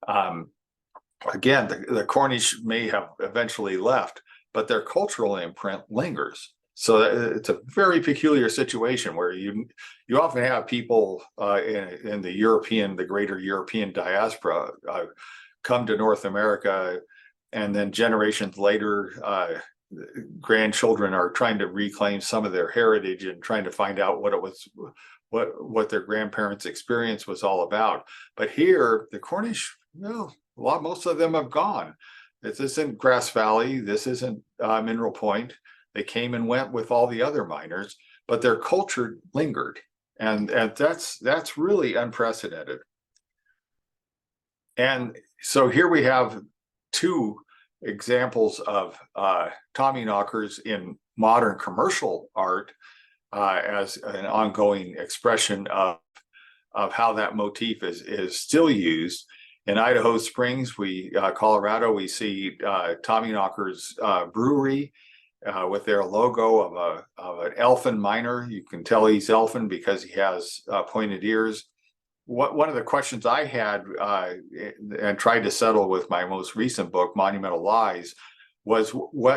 Again, the Cornish may have eventually left, but their cultural imprint lingers. So it's a very peculiar situation where you often have people in the greater European diaspora come to North America, and then generations later, grandchildren are trying to reclaim some of their heritage and trying to find out what their grandparents' experience was all about. But here, the Cornish, most of them have gone. This isn't Grass Valley. This isn't Mineral Point. They came and went with all the other miners, but their culture lingered, and that's really unprecedented. And so here we have 2 examples of Tommyknockers in modern commercial art as an ongoing expression of how that motif is still used. In Idaho Springs, Colorado, we see Tommyknockers Brewery with their logo of an elfin miner. You can tell he's elfin because he has pointed ears. One of the questions I had and tried to settle with my most recent book, Monumental Lies, was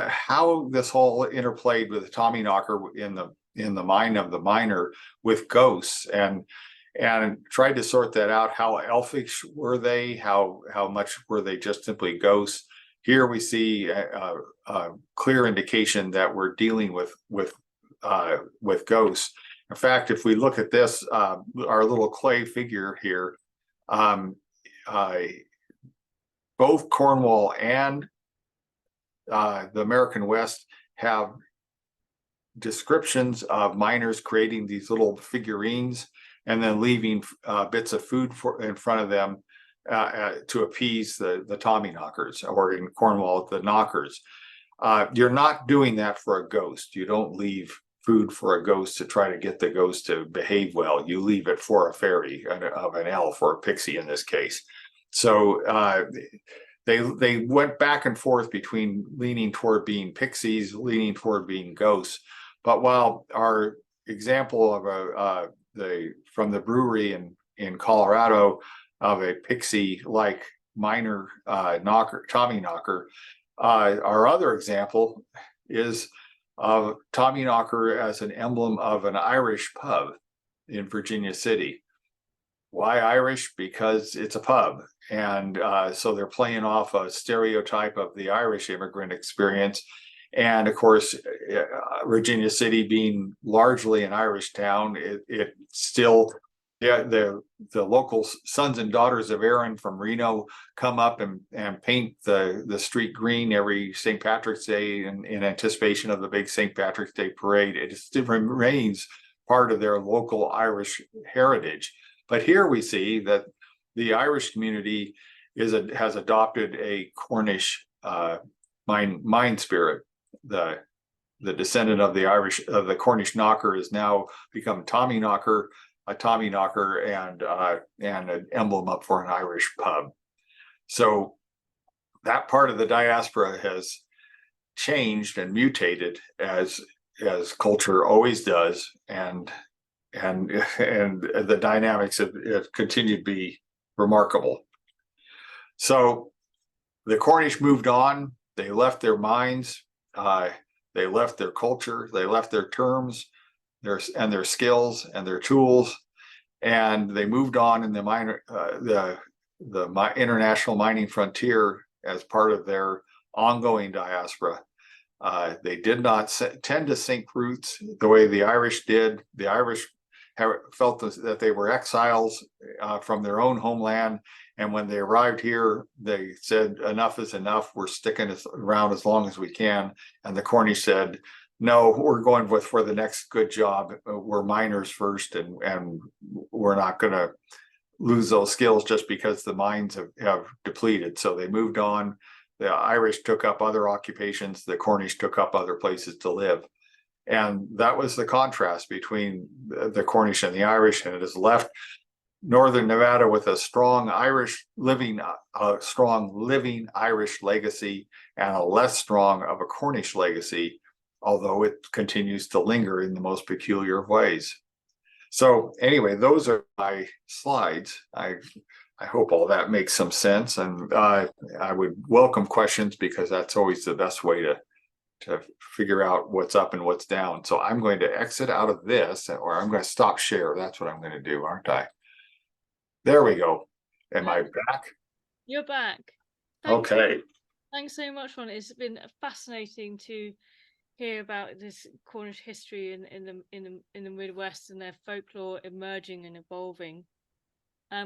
how this whole interplayed with the Tommyknocker in the mind of the miner with ghosts, and tried to sort that out. How elfish were they? How much were they just simply ghosts? Here we see a clear indication that we're dealing with ghosts. In fact, if we look at this, our little clay figure here, both Cornwall and the American West have descriptions of miners creating these little figurines and then leaving bits of food in front of them to appease the Tommyknockers, or in Cornwall, the knockers. You're not doing that for a ghost. You don't leave food for a ghost to try to get the ghost to behave well. You leave it for a fairy, of an elf or a pixie in this case. So they went back and forth between leaning toward being pixies, leaning toward being ghosts. But while our example of from the brewery in Colorado of a pixie-like minor knocker, Tommy knocker. Our other example is of Tommy knocker as an emblem of an Irish pub in Virginia City. Why Irish? Because it's a pub. And so they're playing off a stereotype of the Irish immigrant experience. And of course, Virginia City being largely an Irish town, it still, yeah, the local sons and daughters of Erin from Reno come up and paint the street green every St. Patrick's Day in anticipation of the big St. Patrick's Day parade. It still remains part of their local Irish heritage. But here we see that the Irish community has adopted a Cornish mind spirit. The descendant of the Irish of the Cornish knocker has now become Tommy knocker, a Tommy knocker, and an emblem up for an Irish pub. So that part of the diaspora has changed and mutated as culture always does, and the dynamics have continued to be remarkable. So the Cornish moved on. They left their minds. They left their culture. They left their terms, their skills and their tools, and they moved on in the international mining frontier as part of their ongoing diaspora. They did not tend to sink roots the way the Irish did. The Irish felt that they were exiles from their own homeland. And when they arrived here, they said, enough is enough. We're sticking around as long as we can. And the Cornish said, no, we're going for the next good job. We're miners first, and we're not going to lose those skills just because the mines have depleted. So they moved on. The Irish took up other occupations. The Cornish took up other places to live. And that was the contrast between the Cornish and the Irish, and it has left Northern Nevada with a strong living Irish legacy and a less strong of a Cornish legacy, although it continues to linger in the most peculiar of ways. So anyway, those are my slides. I hope all that makes some sense, and I would welcome questions, because that's always the best way to figure out what's up and what's down. So I'm going to exit out of this, or I'm going to stop share. That's what I'm going to do, aren't I? There we go. Am I back? You're back. Okay. Thanks so much, Ron. It's been fascinating to hear about this Cornish history in the Midwest and their folklore emerging and evolving.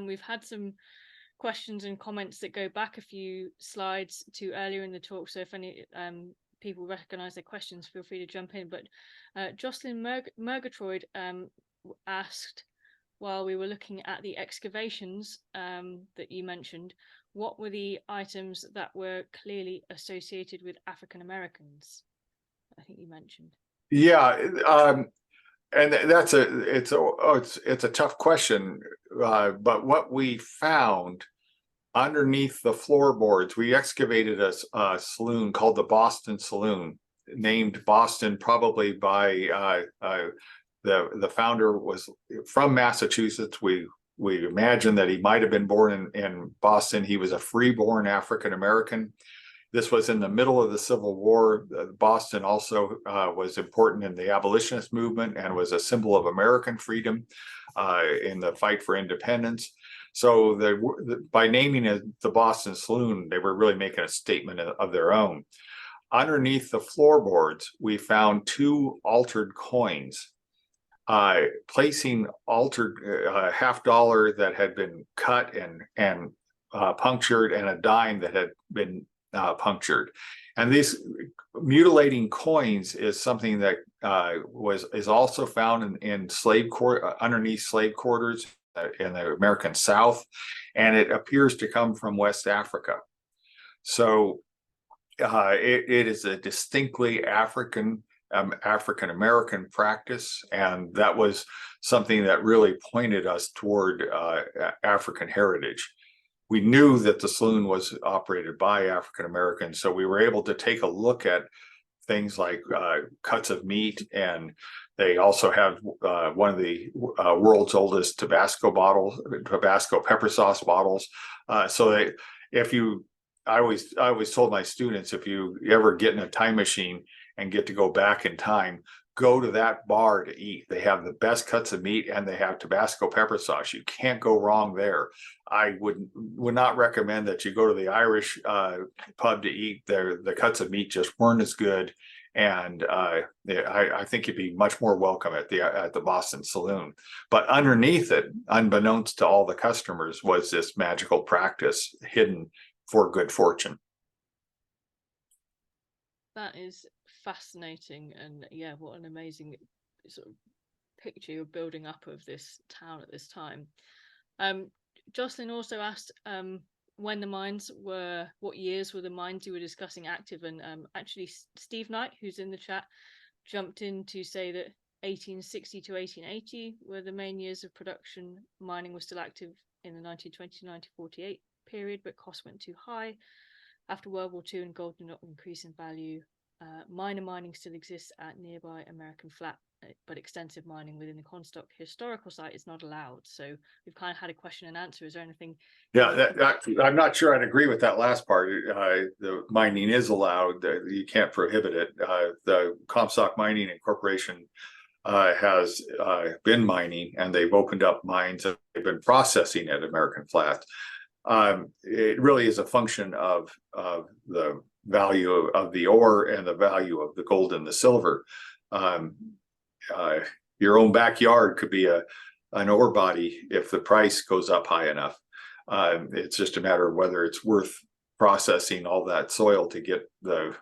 We've had some questions and comments that go back a few slides to earlier in the talk. So if any people recognize their questions, feel free to jump in. But Jocelyn Murgatroyd asked, while we were looking at the excavations that you mentioned, what were the items that were clearly associated with African Americans? I think you mentioned. Yeah, and that's it's a tough question, but what we found underneath the floorboards, we excavated a saloon called the Boston Saloon, named Boston probably by the founder was from Massachusetts. We imagine that he might have been born in Boston. He was a free-born African American. This was in the middle of the Civil War. Boston also was important in the abolitionist movement and was a symbol of American freedom in the fight for independence. So by naming it the Boston Saloon, they were really making a statement of their own. Underneath the floorboards, we found two altered coins, placing altered $50 that had been cut and punctured, and a dime that had been punctured. And these mutilating coins is something that is also found in underneath slave quarters in the American South, and it appears to come from West Africa. So it is a distinctly African American practice, and that was something that really pointed us toward African heritage. We knew that the saloon was operated by African Americans, so we were able to take a look at things like cuts of meat, and they also have one of the world's oldest Tabasco pepper sauce bottles. I always told my students, if you ever get in a time machine and get to go back in time, go to that bar to eat. They have the best cuts of meat, and they have Tabasco pepper sauce. You can't go wrong there. I would not recommend that you go to the Irish pub to eat. The cuts of meat just weren't as good, and I think you'd be much more welcome at the Boston Saloon. But underneath it, unbeknownst to all the customers, was this magical practice hidden for good fortune. That is fascinating, and yeah, what an amazing sort of picture you're building up of this town at this time. Jocelyn also asked when the mines were, what years were the mines you were discussing active, and actually Steve Knight, who's in the chat, jumped in to say that 1860 to 1880 were the main years of production. Mining was still active in the 1920-1948 period, but costs went too high. After World War II and gold did not increase in value, minor mining still exists at nearby American Flat, but extensive mining within the Comstock historical site is not allowed. So we've kind of had a question and answer. Is there anything? Yeah, I'm not sure I'd agree with that last part. The mining is allowed. You can't prohibit it. The Comstock Mining Incorporation has been mining, and they've opened up mines and they've been processing at American Flat. It really is a function of the value of the ore and the value of the gold and the silver. Your own backyard could be an ore body if the price goes up high enough. It's just a matter of whether it's worth processing all that soil to get the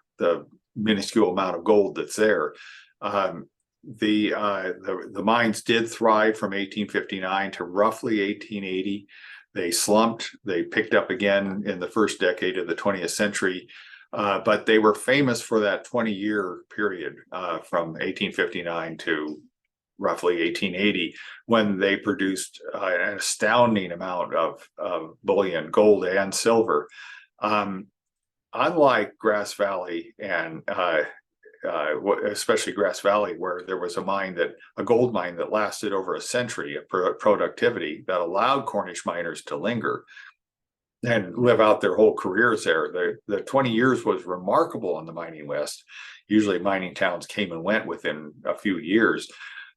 minuscule amount of gold that's there. The mines did thrive from 1859 to roughly 1880. They slumped. They picked up again in the first decade of the 20th century, but they were famous for that 20-year period from 1859 to roughly 1880, when they produced an astounding amount of bullion, gold and silver. Unlike Grass Valley, and especially Grass Valley, where there was a gold mine that lasted over a century of productivity that allowed Cornish miners to linger and live out their whole careers there. The 20 years was remarkable in the mining West. Usually mining towns came and went within a few years,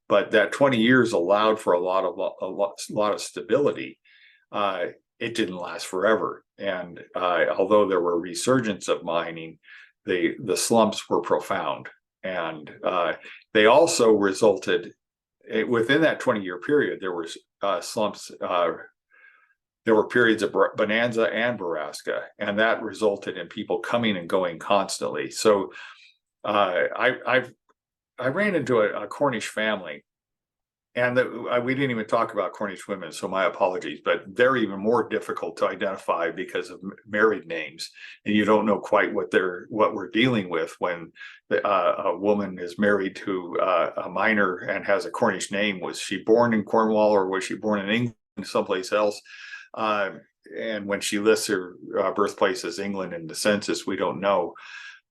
but that 20 years allowed for a lot of stability. It didn't last forever. And although there were resurgence of mining, the slumps were profound. And they also resulted, within that 20-year period, there were slumps. There were periods of bonanza and borrasca, and that resulted in people coming and going constantly. So I ran into a Cornish family, and we didn't even talk about Cornish women, so my apologies, but they're even more difficult to identify because of married names, and you don't know quite what we're dealing with when a woman is married to a miner and has a Cornish name. Was she born in Cornwall, or was she born in England, someplace else? And when she lists her birthplace as England in the census, we don't know.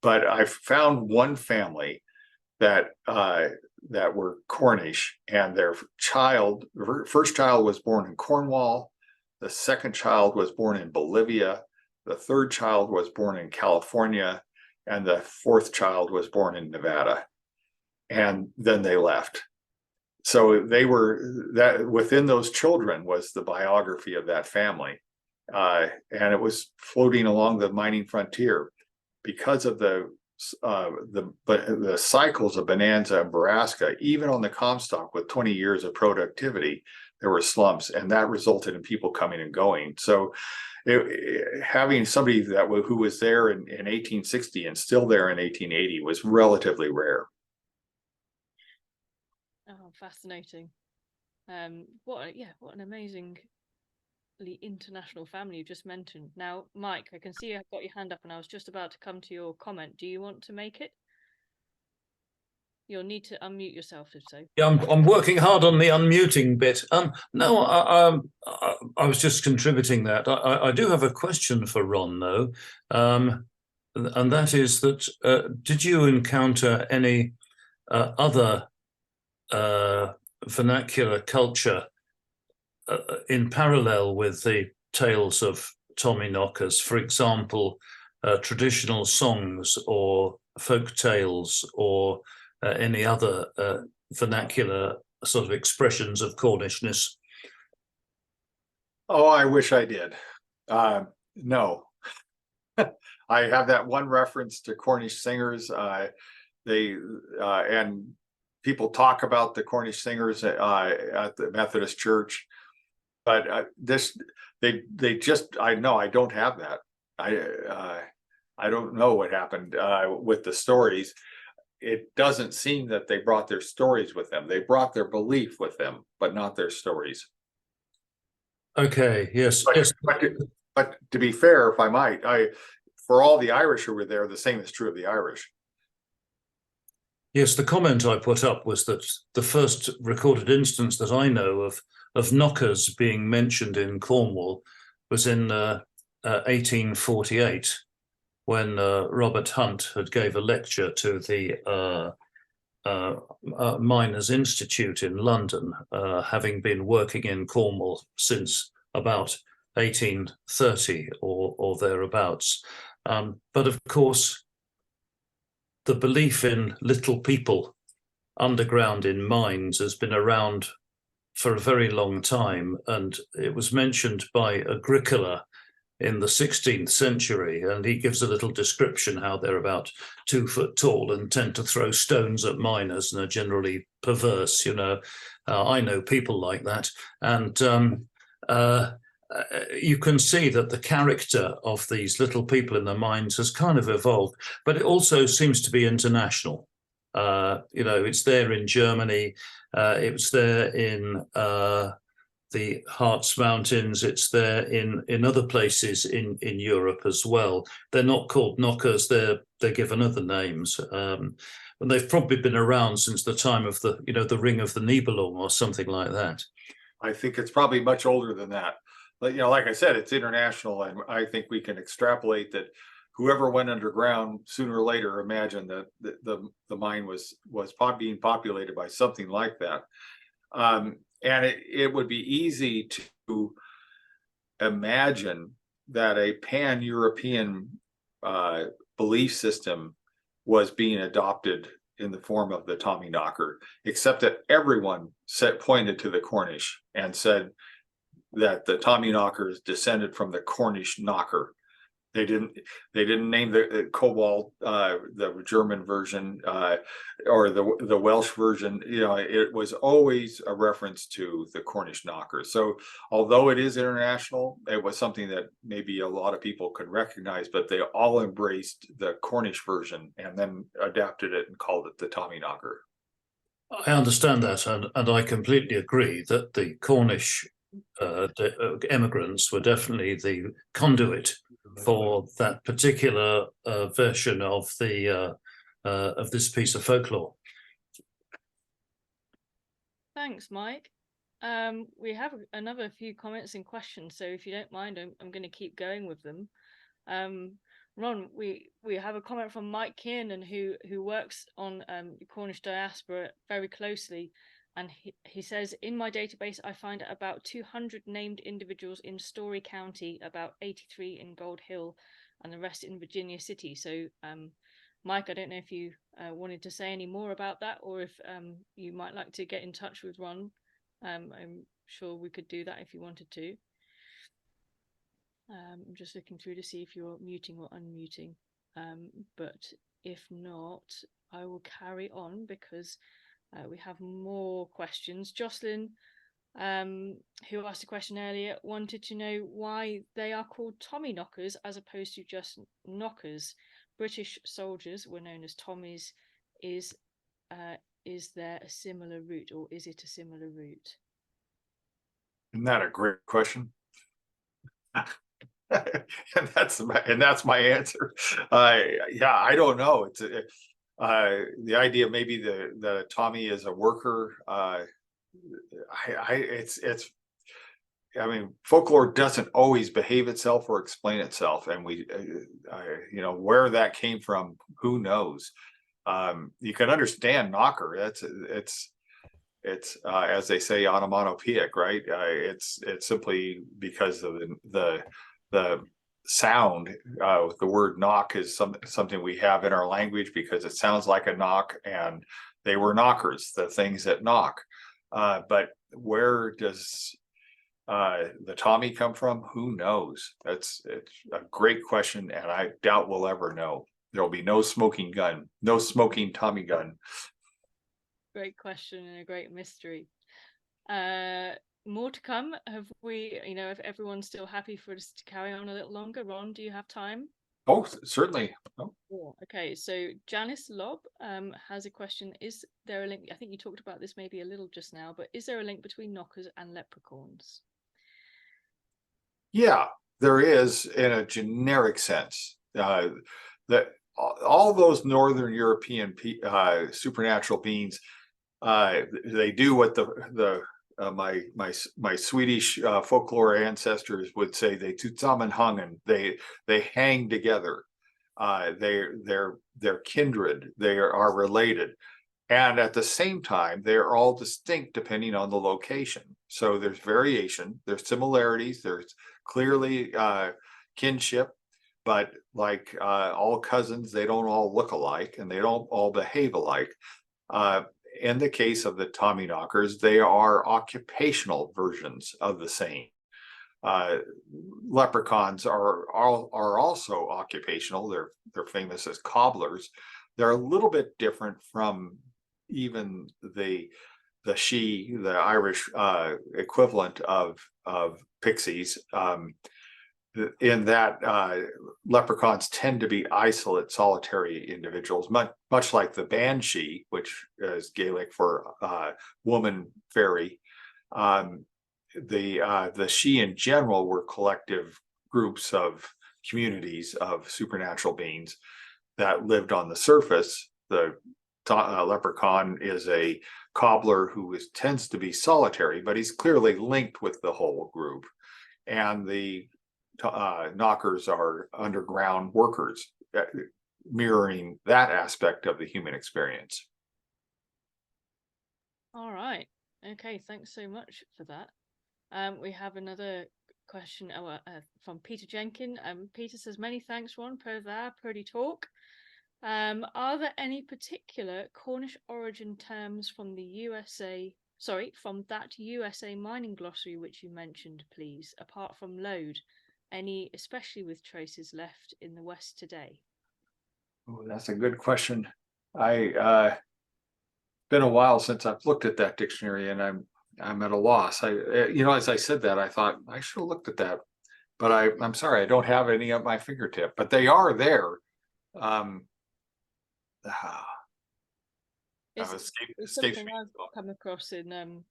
But I found one family that were Cornish, and their first child was born in Cornwall, the second child was born in Bolivia, the third child was born in California, and the fourth child was born in Nevada. And then they left. So within those children was the biography of that family. And it was floating along the mining frontier because of the cycles of bonanza and borrasca. Even on the Comstock, with 20 years of productivity, there were slumps, and that resulted in people coming and going. So having somebody who was there in 1860 and still there in 1880 was relatively rare. Oh, fascinating. What an amazingly international family you just mentioned. Now, Mike, I can see you've got your hand up, and I was just about to come to your comment. Do you want to make it? You'll need to unmute yourself if so. Yeah, I'm working hard on the unmuting bit. No, I was just contributing that. I do have a question for Ron, though. and that is that did you encounter any other vernacular culture in parallel with the tales of Tommyknockers? For example, traditional songs or folk tales or any other vernacular sort of expressions of Cornishness? Oh, I wish I did. No. I have that one reference to Cornish singers. They and people talk about the Cornish singers at the Methodist Church, but they just, I know I don't have that. I don't know what happened with the stories. It doesn't seem that they brought their stories with them. They brought their belief with them, but not their stories. Okay, yes, But, yes. but to be fair, if I might, for all the Irish who were there, the same is true of the Irish. Yes, the comment I put up was that the first recorded instance that I know of knockers being mentioned in Cornwall was in 1848, when Robert Hunt had gave a lecture to the Miners' Institute in London, having been working in Cornwall since about 1830 or thereabouts. But of course, the belief in little people underground in mines has been around for a very long time, and it was mentioned by Agricola in the 16th century, and he gives a little description how they're about 2 foot tall and tend to throw stones at miners and are generally perverse. I know people like that, and you can see that the character of these little people in the mines has kind of evolved, but it also seems to be international. It's there in Germany, it was there in the Harz Mountains, it's there in other places in Europe as well. They're not called knockers, they're given other names. And they've probably been around since the time of the Ring of the Nibelung or something like that. I think it's probably much older than that. But like I said, it's international, and I think we can extrapolate that whoever went underground sooner or later imagined that the mine was being populated by something like that. And it would be easy to imagine that a pan-European belief system was being adopted in the form of the Tommyknocker, except that everyone pointed to the Cornish and said that the Tommyknockers descended from the Cornish knocker. They didn't name the Cobalt, the German version, or the Welsh version. It was always a reference to the Cornish knocker. So although it is international, it was something that maybe a lot of people could recognize, but they all embraced the Cornish version and then adapted it and called it the Tommyknocker. I understand that, and I completely agree that the Cornish immigrants were definitely the conduit for that particular version of this piece of folklore. Thanks, Mike. We have another few comments and questions, so if you don't mind, I'm going to keep going with them. Ron, we have a comment from Mike Kiernan, who works on the Cornish diaspora very closely, and he says, in my database I find about 200 named individuals in Story County, about 83 in Gold Hill, and the rest in Virginia City. So Mike, I don't know if you wanted to say any more about that, or if you might like to get in touch with Ron. I'm sure we could do that if you wanted to. I'm just looking through to see if you're muting or unmuting, but if not, I will carry on because we have more questions. Jocelyn, who asked a question earlier, wanted to know why they are called Tommyknockers as opposed to just knockers. British soldiers were known as Tommies. Is there a similar root, or is it a similar root? Isn't that a great question? and that's my answer. Yeah, I don't know. It's the idea maybe that Tommy is a worker. It's I mean, folklore doesn't always behave itself or explain itself, and where that came from, who knows? You can understand knocker. It's as they say, onomatopoeic, right? It's simply because of the sound. The word knock is something we have in our language because it sounds like a knock, and they were knockers, the things that knock. But where does the Tommy come from? Who knows? It's a great question, and I doubt we'll ever know. There'll be no smoking gun, no smoking Tommy gun. Great question and a great mystery. More to come. Have we, if everyone's still happy for us to carry on a little longer? Ron, do you have time? Oh, certainly. Oh. Cool. Okay, so Janice Lobb has a question. Is there a link? I think you talked about this maybe a little just now, but is there a link between knockers and leprechauns? Yeah, there is, in a generic sense. That all those Northern European supernatural beings, they do what my Swedish folklore ancestors would say. They tillsammanhangen. They hang together. They're kindred. They are related, and at the same time, they're all distinct depending on the location. So there's variation. There's similarities. There's clearly kinship, but like all cousins, they don't all look alike, and they don't all behave alike. In the case of the Tommyknockers, they are occupational versions of the same. Leprechauns are also occupational. They're famous as cobblers. They're a little bit different from even the Irish equivalent of pixies, in that leprechauns tend to be isolate, solitary individuals, much like the banshee, which is Gaelic for woman fairy. The she in general were collective groups of communities of supernatural beings that lived on the surface. The leprechaun is a cobbler who tends to be solitary, but he's clearly linked with the whole group. And the knockers are underground workers, mirroring that aspect of the human experience. All right. Okay, thanks so much for that. We have another question from Peter Jenkin. Peter says, many thanks, Ron, pretty talk. Are there any particular Cornish origin terms from from that USA mining glossary which you mentioned, please, apart from load? Any, especially with traces left in the West today? Oh, that's a good question. Been a while since I've looked at that dictionary, and I'm at a loss. As I said that, I thought I should have looked at that, but I'm sorry, I don't have any at my fingertip, but they are there. It's something I've come across in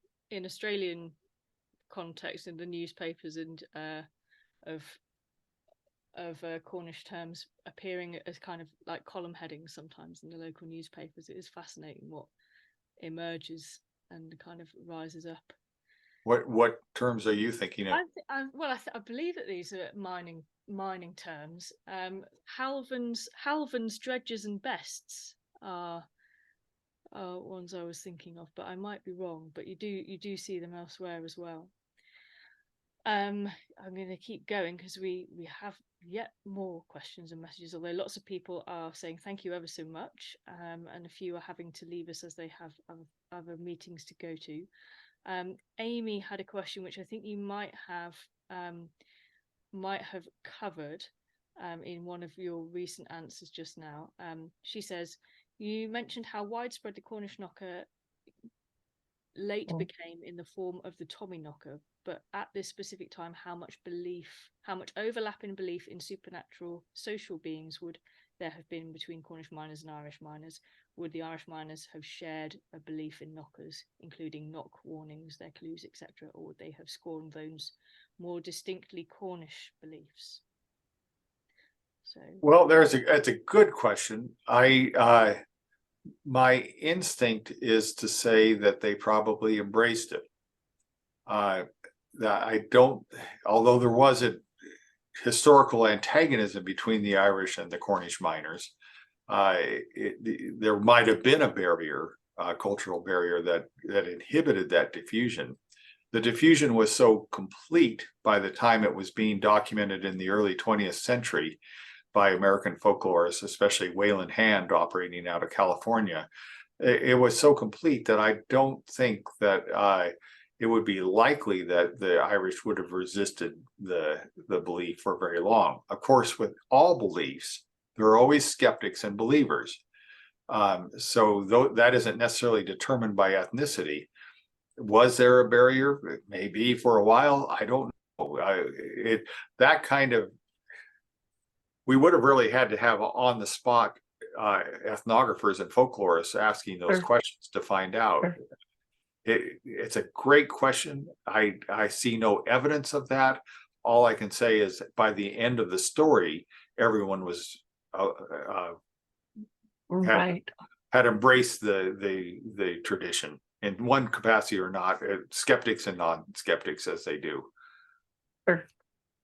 Australian context in the newspapers, and of Cornish terms appearing as kind of like column headings sometimes in the local newspapers. It is fascinating what emerges and kind of rises up. What terms are you thinking of? I believe that these are mining terms. Halvens, dredges, and bests are ones I was thinking of, but I might be wrong. But you do see them elsewhere as well. I'm going to keep going because we have yet more questions and messages, although lots of people are saying thank you ever so much, and a few are having to leave us as they have other meetings to go to. Amy had a question which I think you might have covered in one of your recent answers just now. She says, you mentioned how widespread the Cornish knocker late became in the form of the Tommyknocker, but at this specific time, how much overlap in belief in supernatural social beings would there have been between Cornish miners and Irish miners? Would the Irish miners have shared a belief in knockers, including knock warnings, their clues, etc., or would they have scorned those more distinctly Cornish beliefs? Well, that's a good question. My instinct is to say that they probably embraced it. I don't, although there was a historical antagonism between the Irish and the Cornish miners, there might have been a barrier, a cultural barrier that inhibited that diffusion. The diffusion was so complete by the time it was being documented in the early 20th century by American folklorists, especially Wayland Hand operating out of California. It was so complete that I don't think that it would be likely that the Irish would have resisted the belief for very long. Of course, with all beliefs, there are always skeptics and believers. So that isn't necessarily determined by ethnicity. Was there a barrier? Maybe for a while. I don't know. That kind of, we would have really had to have on the spot ethnographers and folklorists asking those questions to find out. It's a great question. I see no evidence of that. All I can say is by the end of the story, everyone was had embraced the tradition in one capacity or not, skeptics and non-skeptics as they do. Sure.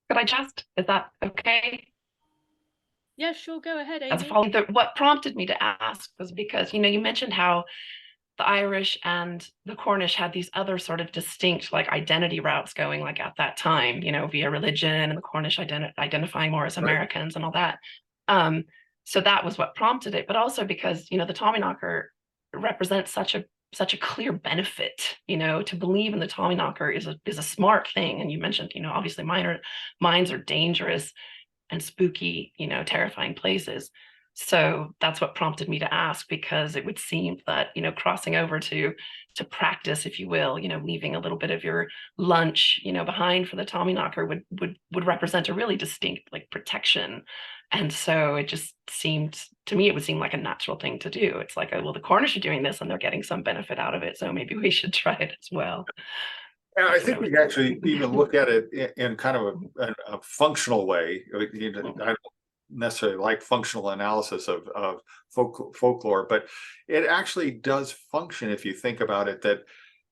Could I just, is that okay? Yeah, sure, go ahead, Amy. As a follow, what prompted me to ask was because, you know, you mentioned how the Irish and the Cornish had these other sort of distinct like identity routes going like at that time, you know, via religion, and the Cornish identifying more as Americans and all that. So that was what prompted it, but also because, you know, the Tommyknocker represents such a clear benefit, you know, to believe in the Tommyknocker is a smart thing. And you mentioned, you know, obviously mines are dangerous and spooky, you know, terrifying places. So that's what prompted me to ask, because it would seem that, you know, crossing over to practice, if you will, you know, leaving a little bit of your lunch, you know, behind for the Tommyknocker would represent a really distinct like protection. And so it just seemed to me, it would seem like a natural thing to do. It's like, well, the Cornish are doing this and they're getting some benefit out of it, so maybe we should try it as well. And I think we actually even look at it in kind of a functional way. I don't necessarily like functional analysis of folklore, but it actually does function if you think about it, that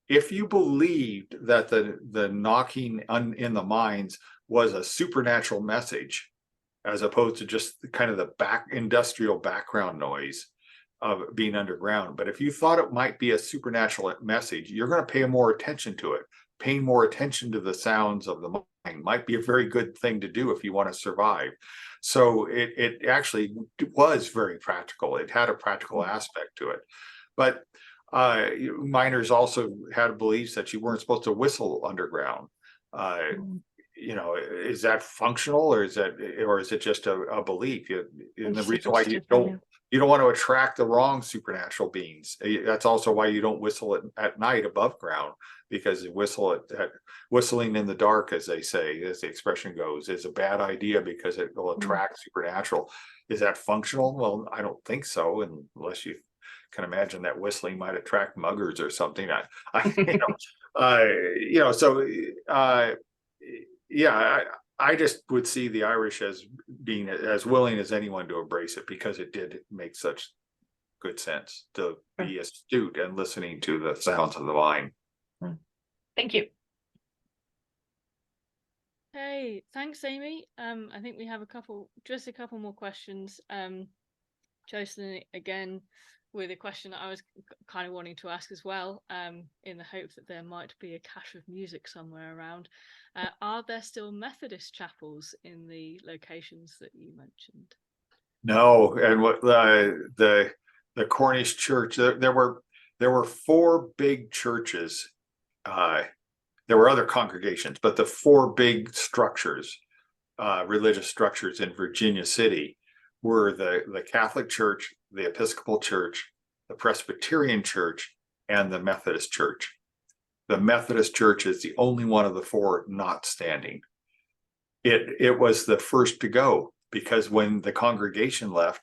if you believed that the knocking in the mines was a supernatural message, as opposed to just kind of the industrial background noise of being underground. But if you thought it might be a supernatural message, you're going to pay more attention to it. Paying more attention to the sounds of the mine might be a very good thing to do if you want to survive. So it actually was very practical. It had a practical aspect to it. But miners also had beliefs that you weren't supposed to whistle underground. You know, is that functional, or is it just a belief? And the reason why you don't want to attract the wrong supernatural beings. That's also why you don't whistle at night above ground, because whistling in the dark, as they say, as the expression goes, is a bad idea because it will attract supernatural. Is that functional? Well, I don't think so, unless you can imagine that whistling might attract muggers or something. I just would see the Irish as being as willing as anyone to embrace it, because it did make such good sense to be astute and listening to the sounds of the vine. Thank you. Hey, thanks, Amy. I think we have a couple more questions. Jocelyn, again, with a question that I was kind of wanting to ask as well, in the hope that there might be a cache of music somewhere around. Are there still Methodist chapels in the locations that you mentioned? No, and what the Cornish church, there were 4 big churches. There were other congregations, but the 4 big structures, religious structures in Virginia City, were the Catholic Church, the Episcopal Church, the Presbyterian Church, and the Methodist Church. The Methodist Church is the only one of the 4 not standing. It was the first to go, because when the congregation left,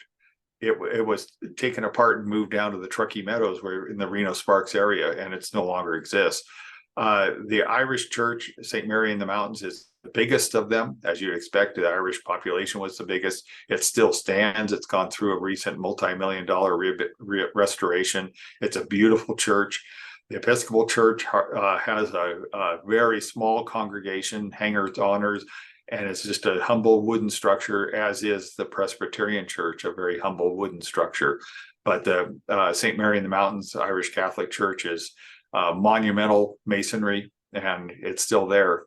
it was taken apart and moved down to the Truckee Meadows, where in the Reno-Sparks area, and it's no longer exists. The Irish Church, St. Mary in the Mountains, is the biggest of them. As you'd expect, the Irish population was the biggest. It still stands. It's gone through a recent multi-million-dollar restoration. It's a beautiful church. The Episcopal Church has a very small congregation, hangers-oners, and it's just a humble wooden structure, as is the Presbyterian Church, a very humble wooden structure. But the St. Mary in the Mountains Irish Catholic Church is monumental masonry, and it's still there.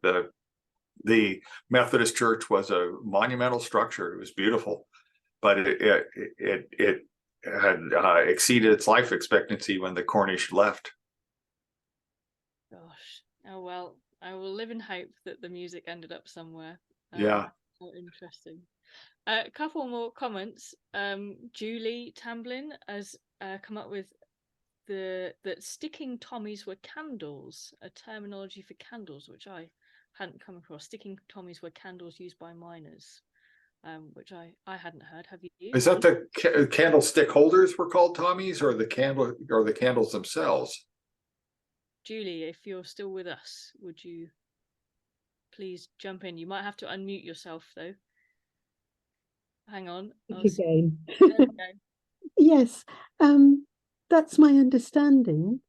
The Methodist Church was a monumental structure. It was beautiful, but it had exceeded its life expectancy when the Cornish left. Gosh. Oh well, I will live in hope that the music ended up somewhere. Yeah. So interesting. A couple more comments. Julie Tamblin has come up with that sticking tommies were candles, a terminology for candles, which I hadn't come across. Sticking tommies were candles used by miners, which I hadn't heard. Have you? Is that the candlestick holders were called tommies, or the candles themselves? Julie, if you're still with us, would you please jump in? You might have to unmute yourself though. Hang on. Again. There we go. Yes, that's my understanding.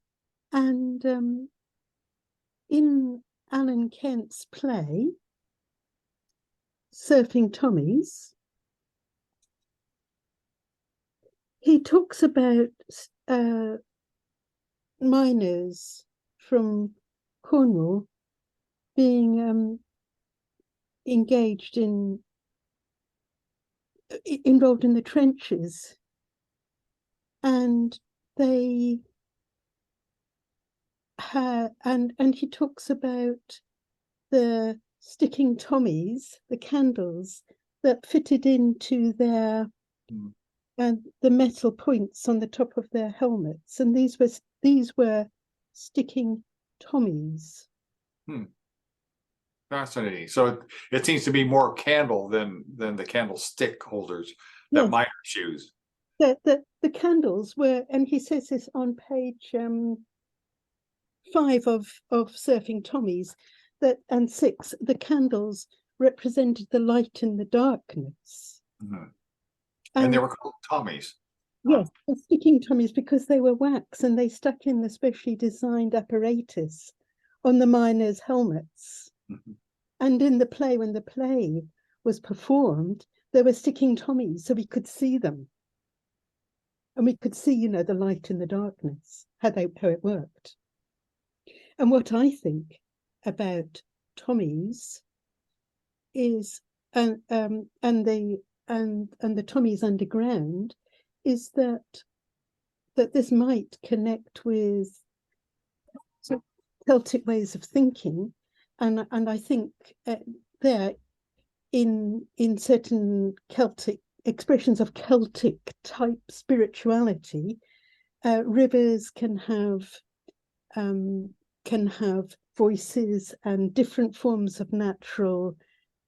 And in Alan Kent's play, Surfing Tommies, he talks about miners from Cornwall being engaged involved in the trenches, and they had, and he talks about the sticking tommies, the candles that fitted into their and the metal points on the top of their helmets, and these were sticking tommies. Fascinating. So it seems to be more candle than the candlestick holders that Yes. miners use. The candles were, and he says this on page 5 of Surfing Tommies, and 6, the candles represented the light and the darkness. And they were called tommies. Yes, the sticking tommies, because they were wax and they stuck in the specially designed apparatus on the miners' helmets. And in the play, when the play was performed, there were sticking tommies, so we could see them. And we could see, the light and the darkness, how it worked. And what I think about tommies is, and the tommies underground, is that this might connect with Celtic ways of thinking, and I think there in certain Celtic expressions of Celtic type spirituality, rivers can have voices, and different forms of natural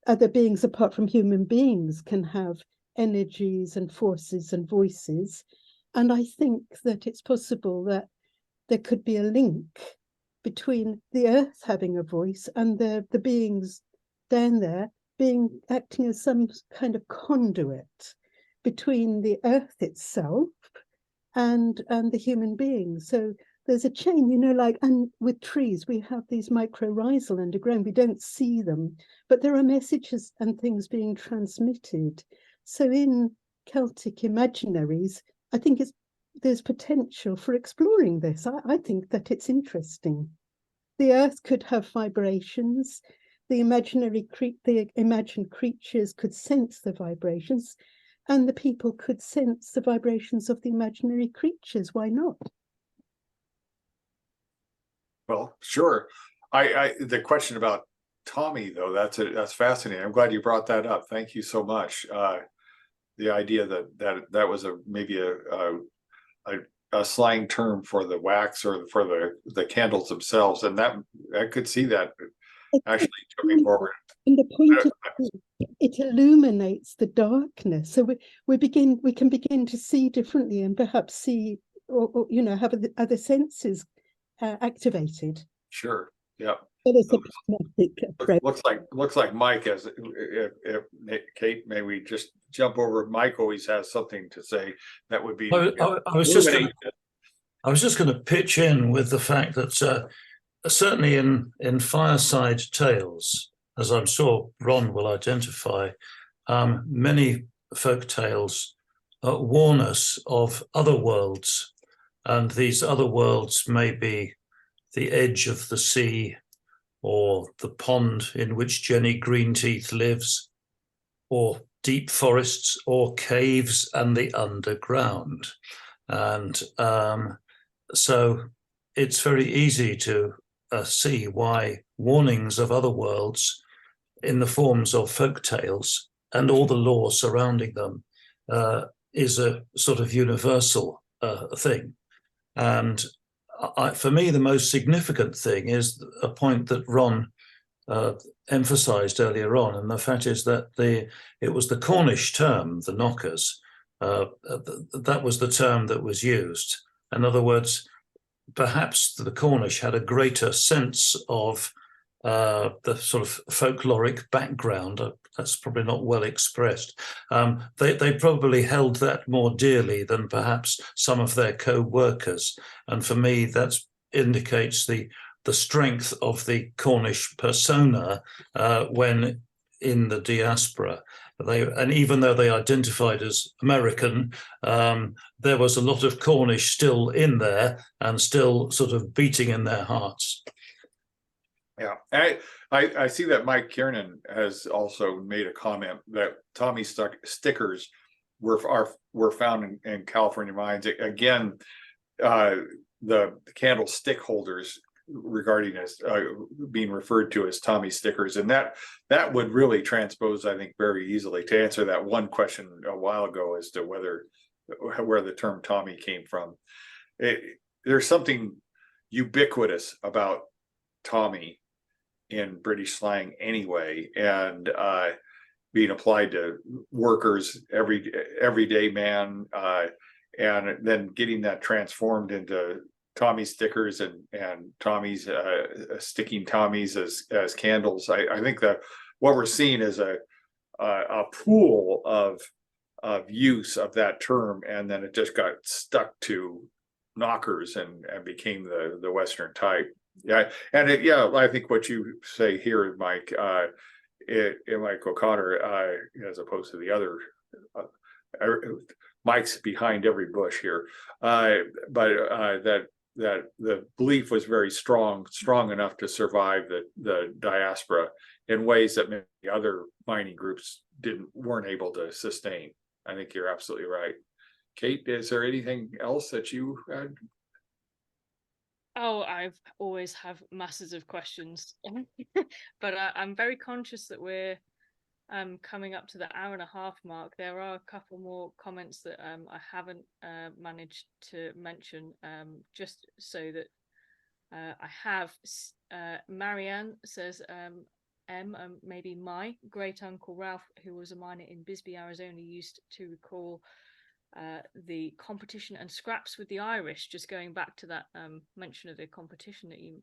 other beings apart from human beings can have energies and forces and voices. And I think that it's possible that there could be a link between the earth having a voice and the beings down there acting as some kind of conduit between the earth itself and the human beings. So there's a chain, and with trees, we have these mycorrhizal underground. We don't see them, but there are messages and things being transmitted. So in Celtic imaginaries, I think there's potential for exploring this. I think that it's interesting. The earth could have vibrations. The imagined creatures could sense the vibrations, and the people could sense the vibrations of the imaginary creatures. Why not? Well, sure. The question about Tommy, though, that's fascinating. I'm glad you brought that up. Thank you so much. The idea that was maybe a slang term for the wax or for the candles themselves, and that I could see that actually coming forward. And the point is, it illuminates the darkness, so we can begin to see differently, and perhaps see or have other senses activated. Sure. Yeah. So it's a pragmatic approach. Looks like Mike has. If Kate, may we just jump over? Mike always has something to say. That would be. I was just going I was just going to pitch in with the fact that certainly in fireside tales, as I'm sure Ron will identify, many folk tales warn us of other worlds, and these other worlds may be the edge of the sea, or the pond in which Jenny Greenteeth lives, or deep forests, or caves and the underground. And so it's very easy to see why warnings of other worlds in the forms of folk tales and all the lore surrounding them is a sort of universal thing. And for me, the most significant thing is a point that Ron emphasized earlier on, and the fact is that it was the Cornish term, the knockers, that was the term that was used. In other words, perhaps the Cornish had a greater sense of the sort of folkloric background. That's probably not well expressed. They probably held that more dearly than perhaps some of their co-workers. And for me, that indicates the strength of the Cornish persona when in the diaspora. And even though they identified as American, there was a lot of Cornish still in there and still sort of beating in their hearts. Yeah, I see that Mike Kiernan has also made a comment that Tommy stickers were found in California mines. Again, the candle stick holders regarding as being referred to as Tommy stickers, and that would really transpose, I think, very easily to answer that one question a while ago as to where the term Tommy came from. There's something ubiquitous about Tommy in British slang anyway, and being applied to workers, everyday man, and then getting that transformed into Tommy stickers and Tommy's sticking Tommies as candles. I think that what we're seeing is a pool of use of that term, and then it just got stuck to knockers and became the Western type. Yeah, and I think what you say here, Mike, Mike O'Connor, as opposed to the other, Mike's behind every bush here, but that the belief was very strong enough to survive the diaspora in ways that many other mining groups weren't able to sustain. I think you're absolutely right. Kate, is there anything else that you had? Oh, I've always have masses of questions, but I'm very conscious that we're coming up to the hour-and-a-half mark. There are a couple more comments that I haven't managed to mention, just so that I have. Marianne says, maybe my great uncle Ralph, who was a miner in Bisbee, Arizona, used to recall the competition and scraps with the Irish, just going back to that mention of the competition that you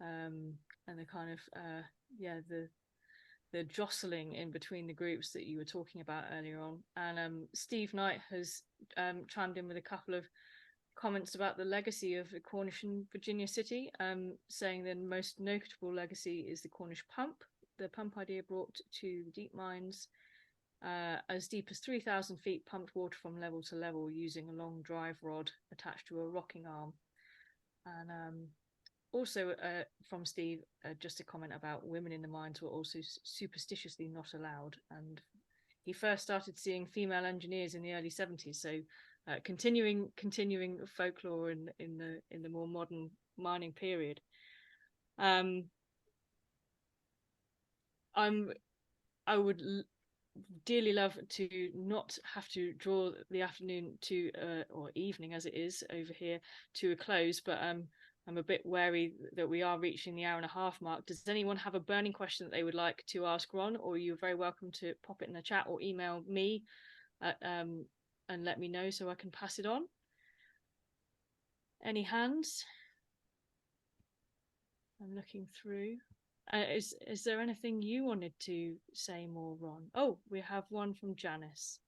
and the kind of the jostling in between the groups that you were talking about earlier on. And Steve Knight has chimed in with a couple of comments about the legacy of the Cornish and Virginia City, saying the most notable legacy is the Cornish pump. The pump idea brought to deep mines as deep as 3,000 feet, pumped water from level to level using a long drive rod attached to a rocking arm. And also from Steve, just a comment about women in the mines were also superstitiously not allowed. And he first started seeing female engineers in the early 70s. So continuing folklore in the more modern mining period. I would dearly love to not have to draw the afternoon to or evening as it is over here to a close, but I'm a bit wary that we are reaching the hour-and-a-half mark. Does anyone have a burning question that they would like to ask Ron, or you're very welcome to pop it in the chat or email me and let me know so I can pass it on. Any hands? I'm looking through. Is there anything you wanted to say more, Ron? Oh, we have one from Janice.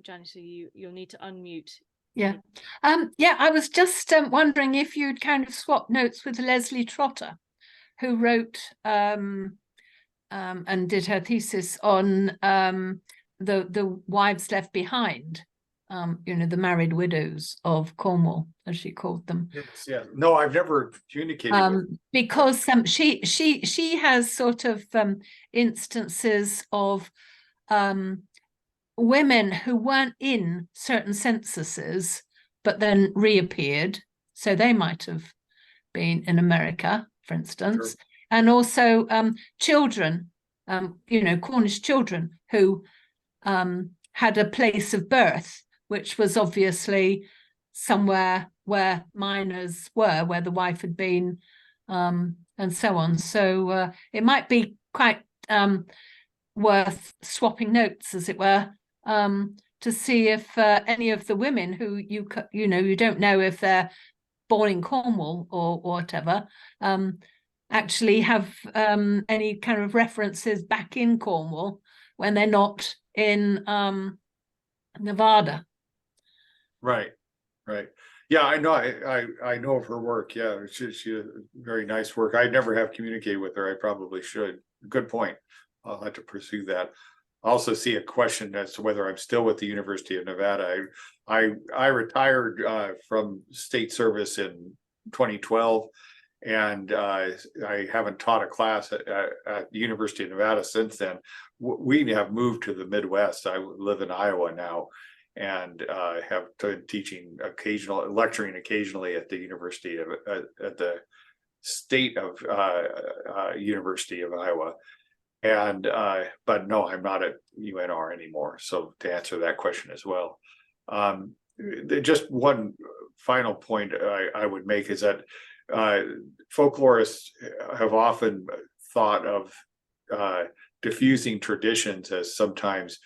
Janice, you'll need to unmute Yeah. Yeah, I was just wondering if you'd kind of swapped notes with Leslie Trotter, who wrote and did her thesis on the wives left behind, you know, the married widows of Cornwall, as she called them. Yes, yeah. No, I've never communicated with because she has sort of instances of women who weren't in certain censuses but then reappeared, so they might have been in America, for instance. Sure. And also children, you know, Cornish children who had a place of birth, which was obviously somewhere where minors were, where the wife had been, and so on. So it might be quite worth swapping notes, as it were, to see if any of the women who you know, you don't know if they're born in Cornwall or whatever, actually have any kind of references back in Cornwall when they're not in Nevada. Right. Yeah, I know. I know of her work. Yeah, she very nice work. I never have communicated with her. I probably should. Good point. I'll have to pursue that. I also see a question as to whether I'm still with the University of Nevada. I retired from state service in 2012, and I haven't taught a class at the University of Nevada since then. We have moved to the Midwest. I live in Iowa now, and have been teaching lecturing occasionally at the University of at the state of University of Iowa. And but no, I'm not at UNR anymore. So to answer that question as well, just one final point I would make is that folklorists have often thought of diffusing traditions as sometimes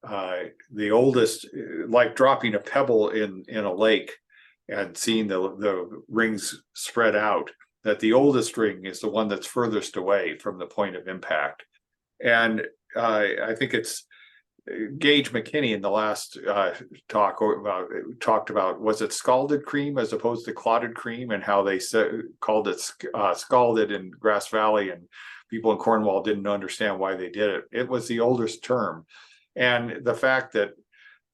the oldest, like dropping a pebble in a lake and seeing the rings spread out, that the oldest ring is the one that's furthest away from the point of impact. And I think it's Gage McKinney in the last talked about, was it scalded cream as opposed to clotted cream, and how they called it scalded in Grass Valley, and people in Cornwall didn't understand why they did it. It was the oldest term. And the fact that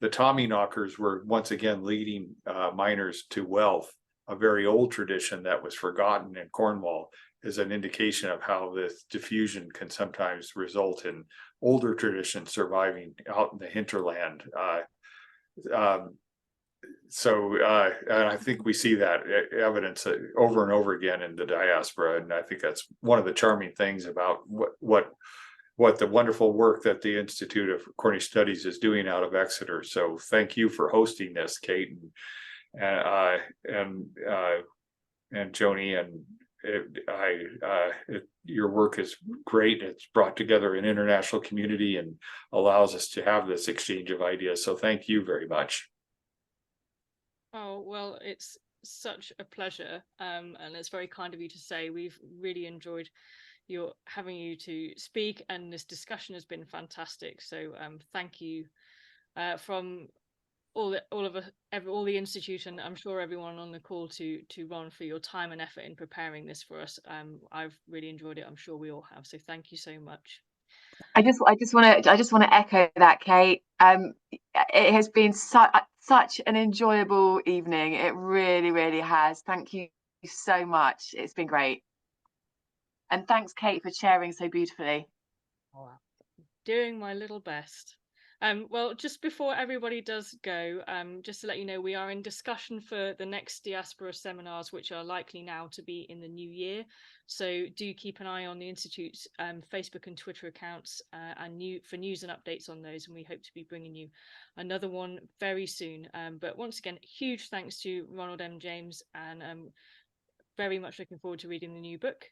the Tommyknockers were once again leading miners to wealth, a very old tradition that was forgotten in Cornwall, is an indication of how this diffusion can sometimes result in older traditions surviving out in the hinterland. And I think we see that evidence over and over again in the diaspora, and I think that's one of the charming things about what the wonderful work that the Institute of Cornish Studies is doing out of Exeter. So thank you for hosting this, Kate and Joni, and your work is great. It's brought together an international community and allows us to have this exchange of ideas. So thank you very much. Oh, well, it's such a pleasure, and it's very kind of you to say. We've really enjoyed having you to speak, and this discussion has been fantastic. So thank you from all the institute, and I'm sure everyone on the call, to Ron, for your time and effort in preparing this for us. I've really enjoyed it. I'm sure we all have. So thank you so much. I just want to echo that, Kate. It has been such an enjoyable evening. It really, really has. Thank you so much. It's been great. And thanks, Kate, for sharing so beautifully. Doing my little best. Well, just before everybody does go, just to let you know, we are in discussion for the next diaspora seminars, which are likely now to be in the new year. So do keep an eye on the Institute's Facebook and Twitter accounts for news and updates on those. And we hope to be bringing you another one very soon. But once again, huge thanks to Ronald M. James, and very much looking forward to reading the new book.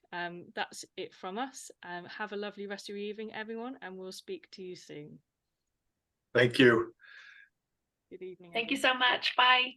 That's it from us. Have a lovely rest of your evening, everyone, and we'll speak to you soon. Thank you. Good evening. Thank you so much. Bye.